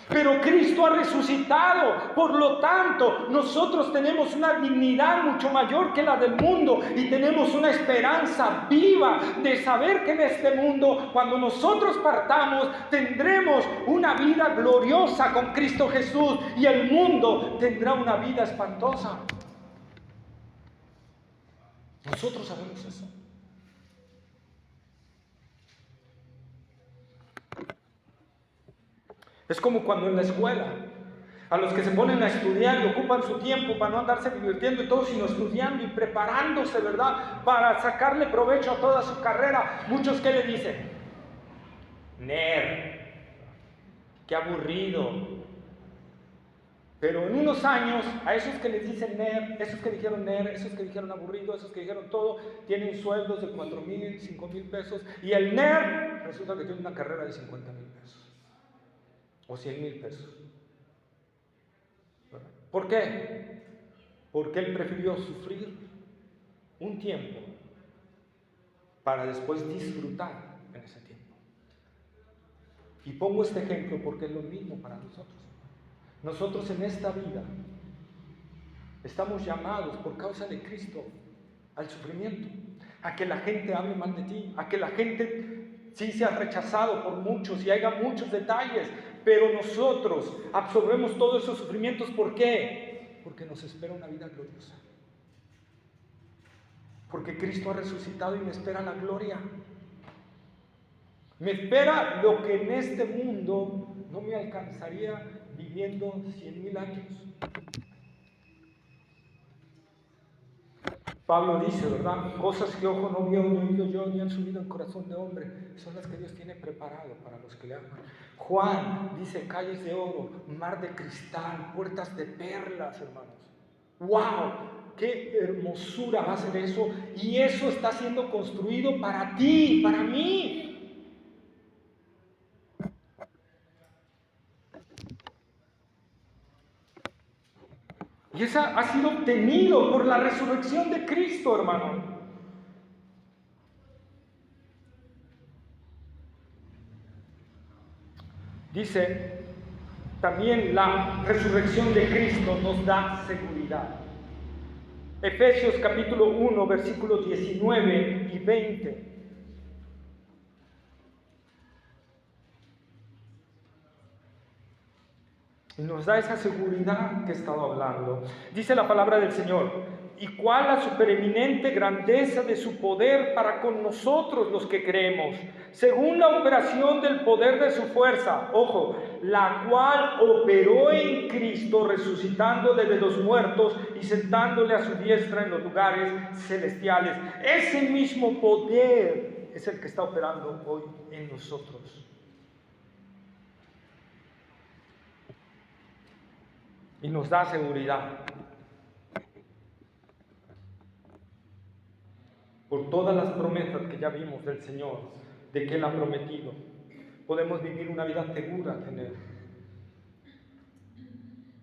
Pero Cristo ha resucitado, por lo tanto, nosotros tenemos una dignidad mucho mayor que la del mundo y tenemos una esperanza viva de saber que en este mundo, cuando nosotros partamos, tendremos una vida gloriosa con Cristo Jesús y el mundo tendrá una vida espantosa. Nosotros sabemos eso. Es como cuando en la escuela, a los que se ponen a estudiar y ocupan su tiempo para no andarse divirtiendo y todo, sino estudiando y preparándose, ¿verdad? Para sacarle provecho a toda su carrera. Muchos, ¿qué le dicen? Nerd, qué aburrido. Pero en unos años, a esos que les dicen nerd, esos que dijeron nerd, esos que dijeron aburrido, esos que dijeron todo, tienen sueldos de 4,000, 5,000 pesos. Y el nerd resulta que tiene una carrera de 50,000 pesos. O 100,000 pesos. ¿Por qué? Porque él prefirió sufrir un tiempo para después disfrutar en ese tiempo. Y pongo este ejemplo porque es lo mismo para nosotros. Nosotros en esta vida estamos llamados por causa de Cristo al sufrimiento, a que la gente hable mal de ti, a que la gente sí sea rechazado por muchos y haya muchos detalles. Pero nosotros absorbemos todos esos sufrimientos. ¿Por qué? Porque nos espera una vida gloriosa. Porque Cristo ha resucitado y me espera la gloria. Me espera lo que en este mundo no me alcanzaría viviendo 100,000 años. Pablo dice, ¿verdad? Cosas que ojo no vio, ni oído yo, ni han subido en corazón de hombre, son las que Dios tiene preparado para los que le aman. Juan dice, calles de oro, mar de cristal, puertas de perlas, hermanos. ¡Wow! ¡Qué hermosura va a ser eso! Y eso está siendo construido para ti, para mí. Y esa ha sido obtenido por la resurrección de Cristo, hermano. Dice, también la resurrección de Cristo nos da seguridad. Efesios capítulo 1, versículos 19 y 20. Y nos da esa seguridad que he estado hablando. Dice la palabra del Señor: y cuál la supereminente grandeza de su poder para con nosotros los que creemos, según la operación del poder de su fuerza, ojo, la cual operó en Cristo, resucitándole de los muertos y sentándole a su diestra en los lugares celestiales. Ese mismo poder es el que está operando hoy en nosotros. Y nos da seguridad. Por todas las promesas que ya vimos del Señor, de que Él ha prometido, podemos vivir una vida segura en Él.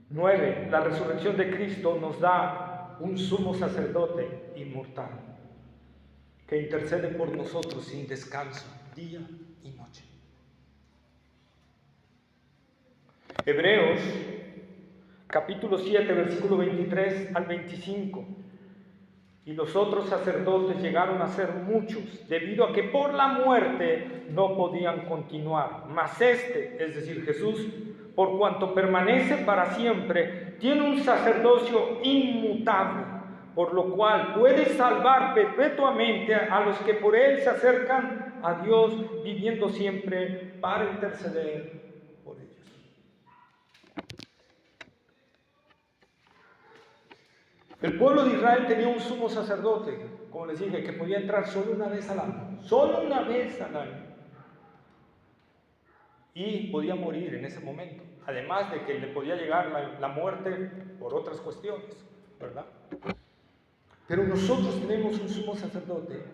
9. La resurrección de Cristo nos da un sumo sacerdote inmortal, que intercede por nosotros sin descanso, día y noche. Hebreos, capítulo 7, versículo 23 al 25. Y los otros sacerdotes llegaron a ser muchos, debido a que por la muerte no podían continuar. Mas este, es decir, Jesús, por cuanto permanece para siempre, tiene un sacerdocio inmutable, por lo cual puede salvar perpetuamente a los que por él se acercan a Dios, viviendo siempre para interceder por ellos. El pueblo de Israel tenía un sumo sacerdote, como les dije, que podía entrar solo una vez al año, solo una vez al año, y podía morir en ese momento, además de que le podía llegar la muerte por otras cuestiones, ¿verdad? Pero nosotros tenemos un sumo sacerdote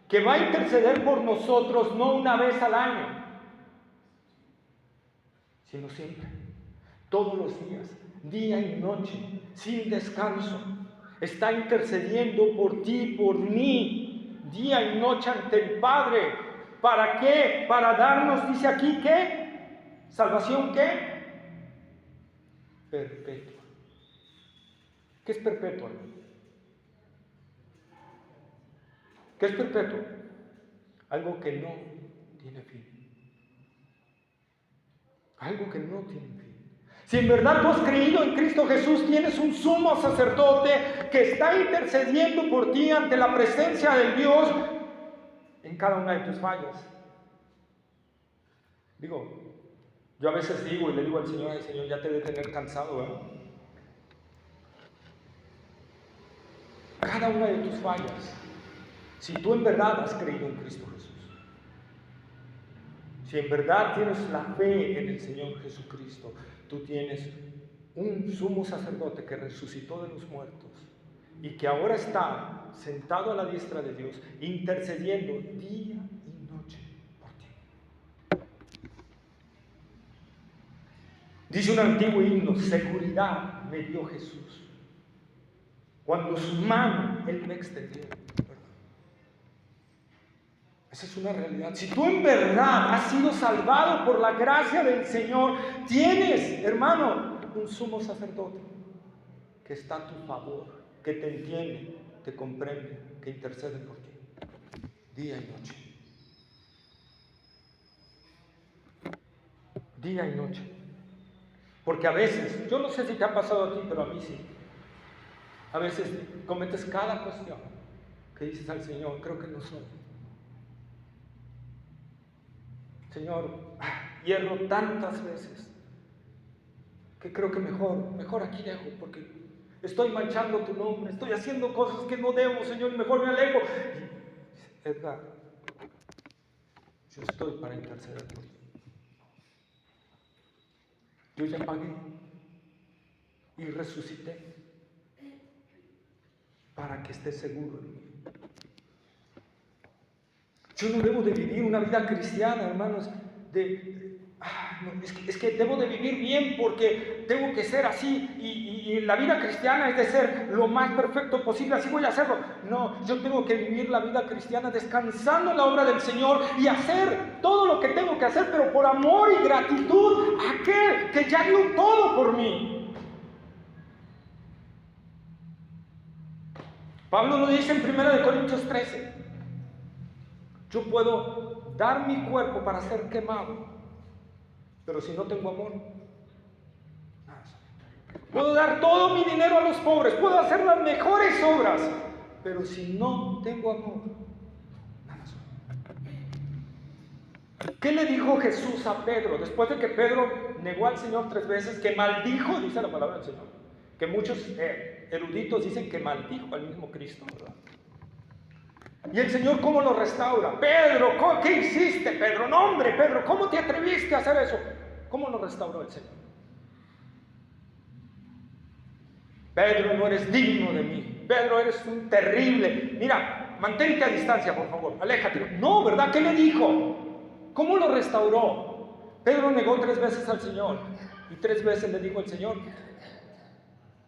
que va a interceder por nosotros no una vez al año, sino siempre, todos los días, día y noche, sin descanso. Está intercediendo por ti, por mí, día y noche ante el Padre. ¿Para qué? Para darnos, dice aquí, ¿qué? ¿Salvación qué? Perpetua. ¿Qué es perpetua? ¿Qué es perpetua? Algo que no tiene fin. Algo que no tiene fin. Si en verdad tú has creído en Cristo Jesús, tienes un sumo sacerdote que está intercediendo por ti ante la presencia del Dios en cada una de tus fallas. Yo a veces digo y le digo al Señor, ya te debe tener cansado, ¿verdad? Cada una de tus fallas, si tú en verdad has creído en Cristo Jesús, si en verdad tienes la fe en el Señor Jesucristo, tú tienes un sumo sacerdote que resucitó de los muertos y que ahora está sentado a la diestra de Dios, intercediendo día y noche por ti. Dice un antiguo himno: seguridad me dio Jesús cuando su mano Él me extendió. Esa es una realidad. Si tú en verdad has sido salvado por la gracia del Señor, tienes, hermano, un sumo sacerdote que está a tu favor, que te entiende, te comprende, que intercede por ti, día y noche. Día y noche. Porque a veces, yo no sé si te ha pasado a ti, pero a mí sí. A veces cometes cada cuestión que dices al Señor: creo que no soy. Señor, hierro tantas veces que creo que mejor aquí dejo, porque estoy manchando tu nombre, estoy haciendo cosas que no debo, Señor, y mejor me alejo. Edgar, yo estoy para interceder por ti. Yo ya pagué y resucité para que estés seguro en mí. Yo no debo de vivir una vida cristiana, hermanos, es que debo de vivir bien porque tengo que ser así, y la vida cristiana es de ser lo más perfecto posible, así voy a hacerlo. No, yo tengo que vivir la vida cristiana descansando en la obra del Señor y hacer todo lo que tengo que hacer, pero por amor y gratitud a aquel que ya dio todo por mí. Pablo lo dice en 1 Corintios 13. Yo puedo dar mi cuerpo para ser quemado, pero si no tengo amor, Puedo dar todo mi dinero a los pobres, puedo hacer las mejores obras, pero si no tengo amor, nada soy. ¿Qué le dijo Jesús a Pedro? Después de que Pedro negó al Señor 3 veces, que maldijo, dice la palabra del Señor, que muchos eruditos dicen que maldijo al mismo Cristo, ¿verdad? Y el Señor, ¿cómo lo restaura? Pedro, ¿qué hiciste, Pedro? No, hombre, Pedro, ¿cómo te atreviste a hacer eso? ¿Cómo lo restauró el Señor? Pedro, no eres digno de mí. Pedro, eres un terrible. Mira, mantente a distancia, por favor, aléjate. No, ¿verdad? ¿Qué le dijo? ¿Cómo lo restauró? Pedro negó 3 veces al Señor. Y 3 veces le dijo el Señor: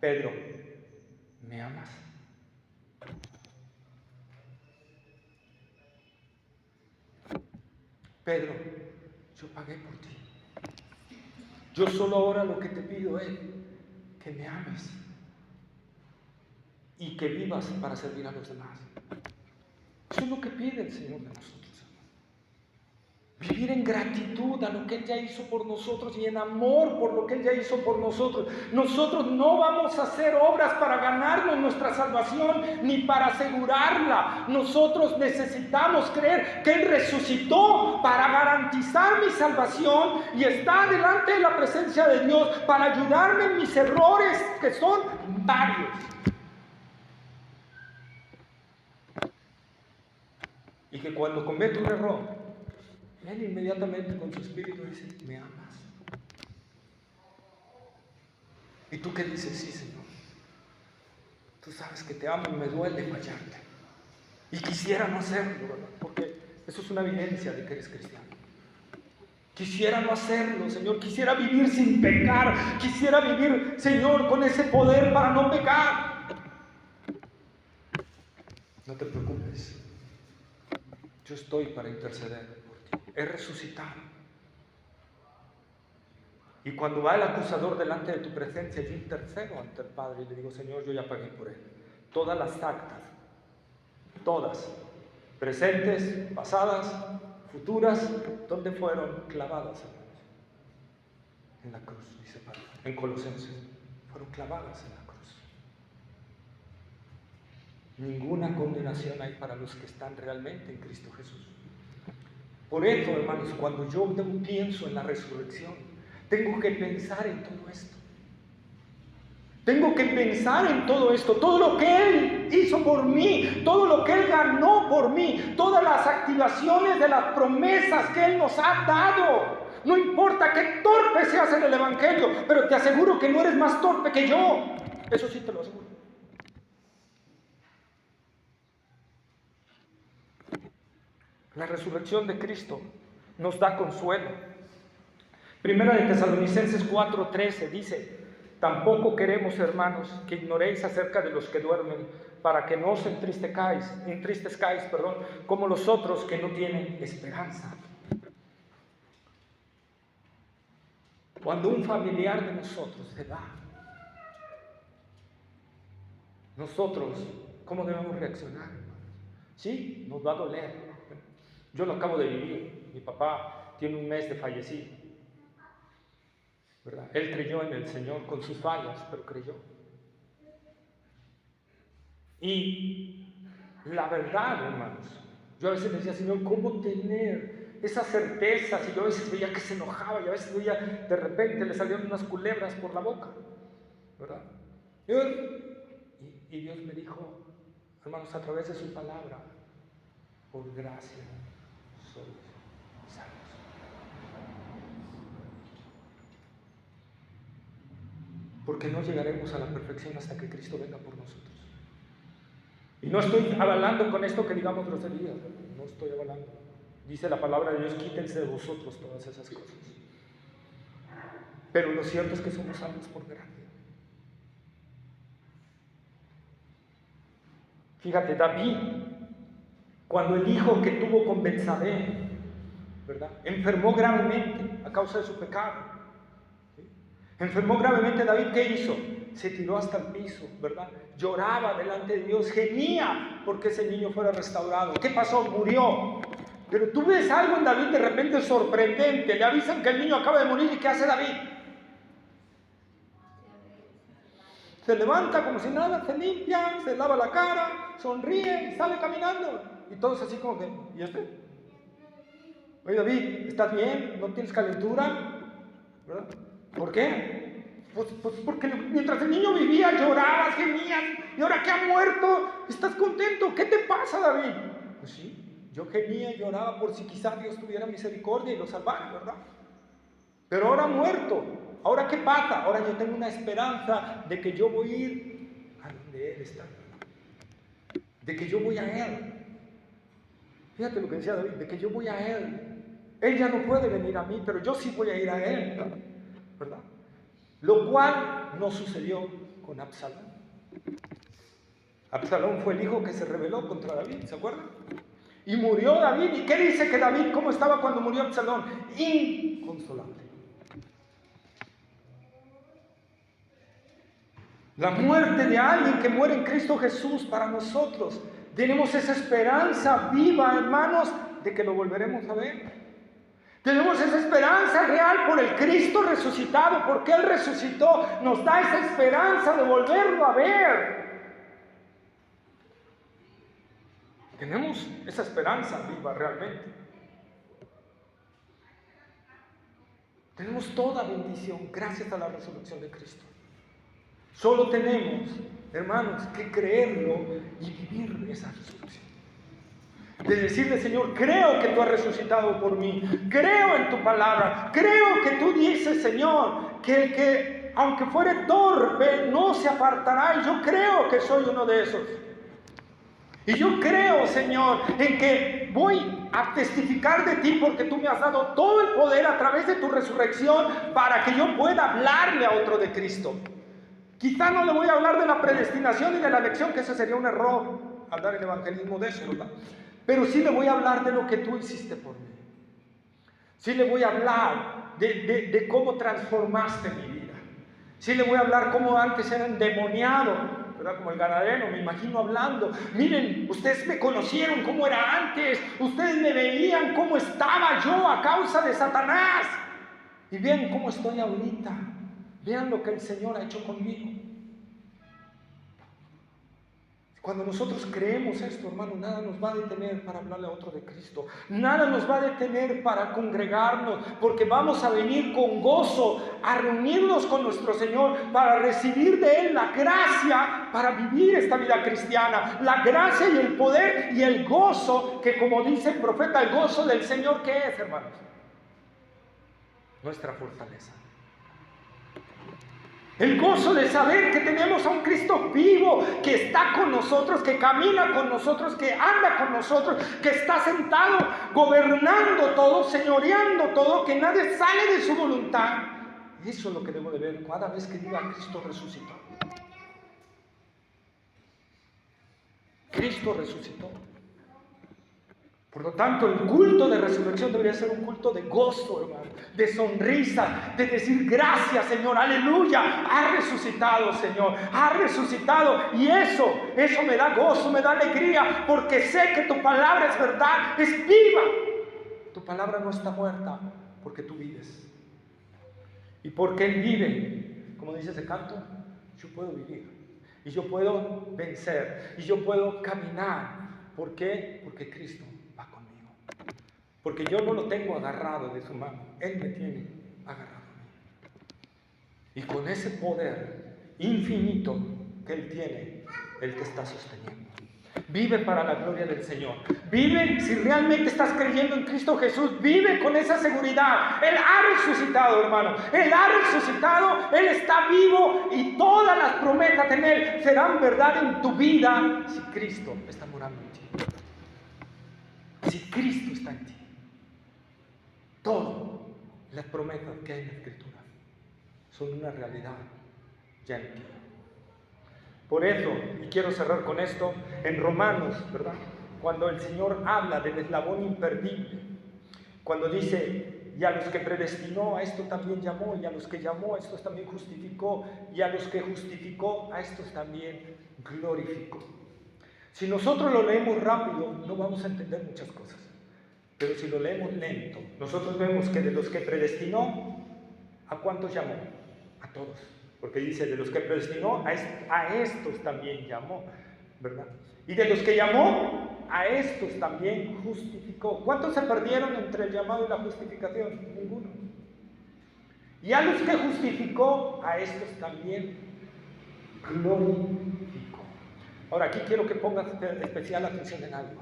Pedro, ¿me amas? Pedro, yo pagué por ti. Yo solo ahora lo que te pido es que me ames y que vivas para servir a los demás. Eso es lo que pide el Señor de nosotros. Vivir en gratitud a lo que Él ya hizo por nosotros y en amor por lo que Él ya hizo por nosotros. Nosotros no vamos a hacer obras para ganarnos nuestra salvación ni para asegurarla. Nosotros necesitamos creer que Él resucitó para garantizar mi salvación y está delante de la presencia de Dios para ayudarme en mis errores, que son varios. Y que cuando cometo un error, Él inmediatamente con su espíritu dice: ¿me amas? ¿Y tú qué dices? Sí, Señor. Tú sabes que te amo y me duele fallarte. Y quisiera no hacerlo, ¿verdad? Porque eso es una evidencia de que eres cristiano. Quisiera no hacerlo, Señor. Quisiera vivir sin pecar. Quisiera vivir, Señor, con ese poder para no pecar. No te preocupes. Yo estoy para interceder. He resucitado. Y cuando va el acusador delante de tu presencia, yo intercedo ante el Padre y le digo: Señor, yo ya pagué por él. Todas las actas, todas, presentes, pasadas, futuras, ¿dónde fueron clavadas, hermanos? En la cruz, dice Pablo, en Colosenses, fueron clavadas en la cruz. Ninguna condenación hay para los que están realmente en Cristo Jesús. Por eso, hermanos, cuando yo pienso en la resurrección, tengo que pensar en todo esto. Tengo que pensar en todo esto, todo lo que Él hizo por mí, todo lo que Él ganó por mí, todas las activaciones de las promesas que Él nos ha dado. No importa qué torpe seas en el Evangelio, pero te aseguro que no eres más torpe que yo. Eso sí te lo aseguro. La resurrección de Cristo nos da consuelo. Primera de Tesalonicenses 4:13 dice: tampoco queremos, hermanos, que ignoréis acerca de los que duermen, para que no os entristezcáis, como los otros que no tienen esperanza. Cuando un familiar de nosotros se va, nosotros, ¿cómo debemos reaccionar? Sí, nos va a doler. Yo lo acabo de vivir. Mi papá tiene 1 mes de fallecido, ¿verdad? Él creyó en el Señor con sus fallas, pero creyó. Y la verdad, hermanos, yo a veces decía: Señor, ¿cómo tener esa certeza? Si yo a veces veía que se enojaba y a veces veía de repente le salían unas culebras por la boca, ¿verdad? Y Dios me dijo, hermanos, a través de su palabra: por gracia sois salvos. Porque no llegaremos a la perfección hasta que Cristo venga por nosotros. Y no estoy avalando con esto que digamos groserías, no estoy avalando. Dice la palabra de Dios: quítense de vosotros todas esas cosas. Pero lo cierto es que somos salvos por gracia. Fíjate, David, cuando el hijo que tuvo con Betsabé, ¿verdad?, enfermó gravemente a causa de su pecado. ¿Sí? Enfermó gravemente. David, ¿qué hizo? Se tiró hasta el piso, ¿verdad? Lloraba delante de Dios, gemía porque ese niño fuera restaurado. ¿Qué pasó? Murió. Pero tú ves algo en David de repente sorprendente. Le avisan que el niño acaba de morir, ¿y qué hace David? Se levanta como si nada, se limpia, se lava la cara, sonríe y sale caminando. Y todos así como que, ¿y este? Oye David, ¿estás bien? ¿No tienes calentura? ¿Verdad? ¿Por qué? Pues porque mientras el niño vivía llorabas, gemías, y ahora que ha muerto, ¿estás contento? ¿Qué te pasa, David? Pues sí, yo gemía y lloraba por si quizá Dios tuviera misericordia y lo salvara, ¿verdad? Pero ahora ha muerto. ¿Ahora qué pasa? Ahora yo tengo una esperanza de que yo voy a ir a donde Él está. De que yo voy a Él. Fíjate lo que decía David, de que yo voy a Él. Él ya no puede venir a mí, pero yo sí voy a ir a Él, ¿verdad? Lo cual no sucedió con Absalón. Absalón fue el hijo que se rebeló contra David, ¿se acuerdan? Y murió David. ¿Y qué dice que David, cómo estaba cuando murió Absalón? Inconsolable. La muerte de alguien que muere en Cristo Jesús para nosotros. Tenemos esa esperanza viva, hermanos, de que lo volveremos a ver. Tenemos esa esperanza real por el Cristo resucitado, porque Él resucitó, nos da esa esperanza de volverlo a ver. Tenemos esa esperanza viva realmente. Tenemos toda bendición gracias a la resurrección de Cristo. Solo tenemos, hermanos, que creerlo y vivir esa resurrección. De decirle, Señor, creo que tú has resucitado por mí, creo en tu palabra, creo que tú dices, Señor, que el que, aunque fuere torpe, no se apartará, y yo creo que soy uno de esos. Y yo creo, Señor, en que voy a testificar de ti porque tú me has dado todo el poder a través de tu resurrección para que yo pueda hablarle a otro de Cristo. Quizá no le voy a hablar de la predestinación y de la elección, que eso sería un error, hablar el evangelismo de eso, ¿verdad? Pero sí le voy a hablar de lo que tú hiciste por mí. Sí le voy a hablar de cómo transformaste mi vida. Sí le voy a hablar cómo antes era endemoniado, ¿verdad? Como el Gadareno, me imagino hablando. Miren, ustedes me conocieron cómo era antes. Ustedes me veían cómo estaba yo a causa de Satanás. Y vean cómo estoy ahorita. Vean lo que el Señor ha hecho conmigo. Cuando nosotros creemos esto, hermano, nada nos va a detener para hablarle a otro de Cristo. Nada nos va a detener para congregarnos, porque vamos a venir con gozo a reunirnos con nuestro Señor para recibir de Él la gracia para vivir esta vida cristiana. La gracia y el poder y el gozo, que como dice el profeta, el gozo del Señor, ¿qué es, hermanos? Nuestra fortaleza. El gozo de saber que tenemos a un Cristo vivo, que está con nosotros, que camina con nosotros, que anda con nosotros, que está sentado, gobernando todo, señoreando todo, que nadie sale de su voluntad. Eso es lo que debo de ver cada vez que diga Cristo resucitó. Cristo resucitó. Por lo tanto, el culto de resurrección debería ser un culto de gozo, hermano, de sonrisa, de decir gracias, Señor, aleluya, ha resucitado, Señor, ha resucitado, y eso me da gozo, me da alegría, porque sé que tu palabra es verdad, es viva. Tu palabra no está muerta, porque tú vives. Y porque Él vive, como dice ese canto, yo puedo vivir, y yo puedo vencer, y yo puedo caminar. ¿Por qué? Porque Cristo va conmigo. Porque yo no lo tengo agarrado de su mano. Él me tiene agarrado a mí. Y con ese poder infinito que Él tiene, Él te está sosteniendo. Vive para la gloria del Señor. Vive, si realmente estás creyendo en Cristo Jesús, vive con esa seguridad. Él ha resucitado, hermano. Él ha resucitado, Él está vivo y todas las promesas en Él serán verdad en tu vida si Cristo está morando en ti. Si Cristo está en ti, todas las promesas que hay en la Escritura son una realidad ya en ti. Por eso, y quiero cerrar con esto, en Romanos, ¿verdad? Cuando el Señor habla del eslabón imperdible, cuando dice, y a los que predestinó, a esto también llamó, y a los que llamó, a estos también justificó, y a los que justificó, a estos también glorificó. Si nosotros lo leemos rápido, no vamos a entender muchas cosas. Pero si lo leemos lento, nosotros vemos que de los que predestinó, ¿a cuántos llamó? A todos. Porque dice, de los que predestinó, a estos también llamó, ¿verdad? Y de los que llamó, a estos también justificó. ¿Cuántos se perdieron entre el llamado y la justificación? Ninguno. Y a los que justificó, a estos también glorificó. Ahora, aquí quiero que pongas especial atención en algo.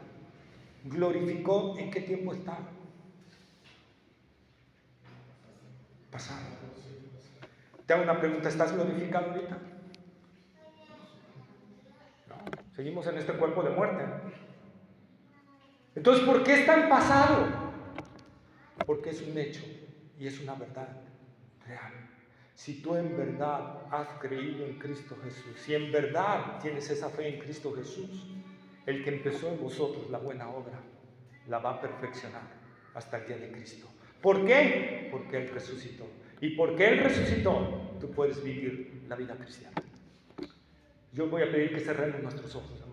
¿Glorificó en qué tiempo está? Pasado. Te hago una pregunta, ¿estás glorificado ahorita? No, seguimos en este cuerpo de muerte. Entonces, ¿por qué está en pasado? Porque es un hecho y es una verdad real. Si tú en verdad has creído en Cristo Jesús, si en verdad tienes esa fe en Cristo Jesús, el que empezó en vosotros la buena obra, la va a perfeccionar hasta el día de Cristo. ¿Por qué? Porque Él resucitó. Y porque Él resucitó, tú puedes vivir la vida cristiana. Yo voy a pedir que cerremos nuestros ojos.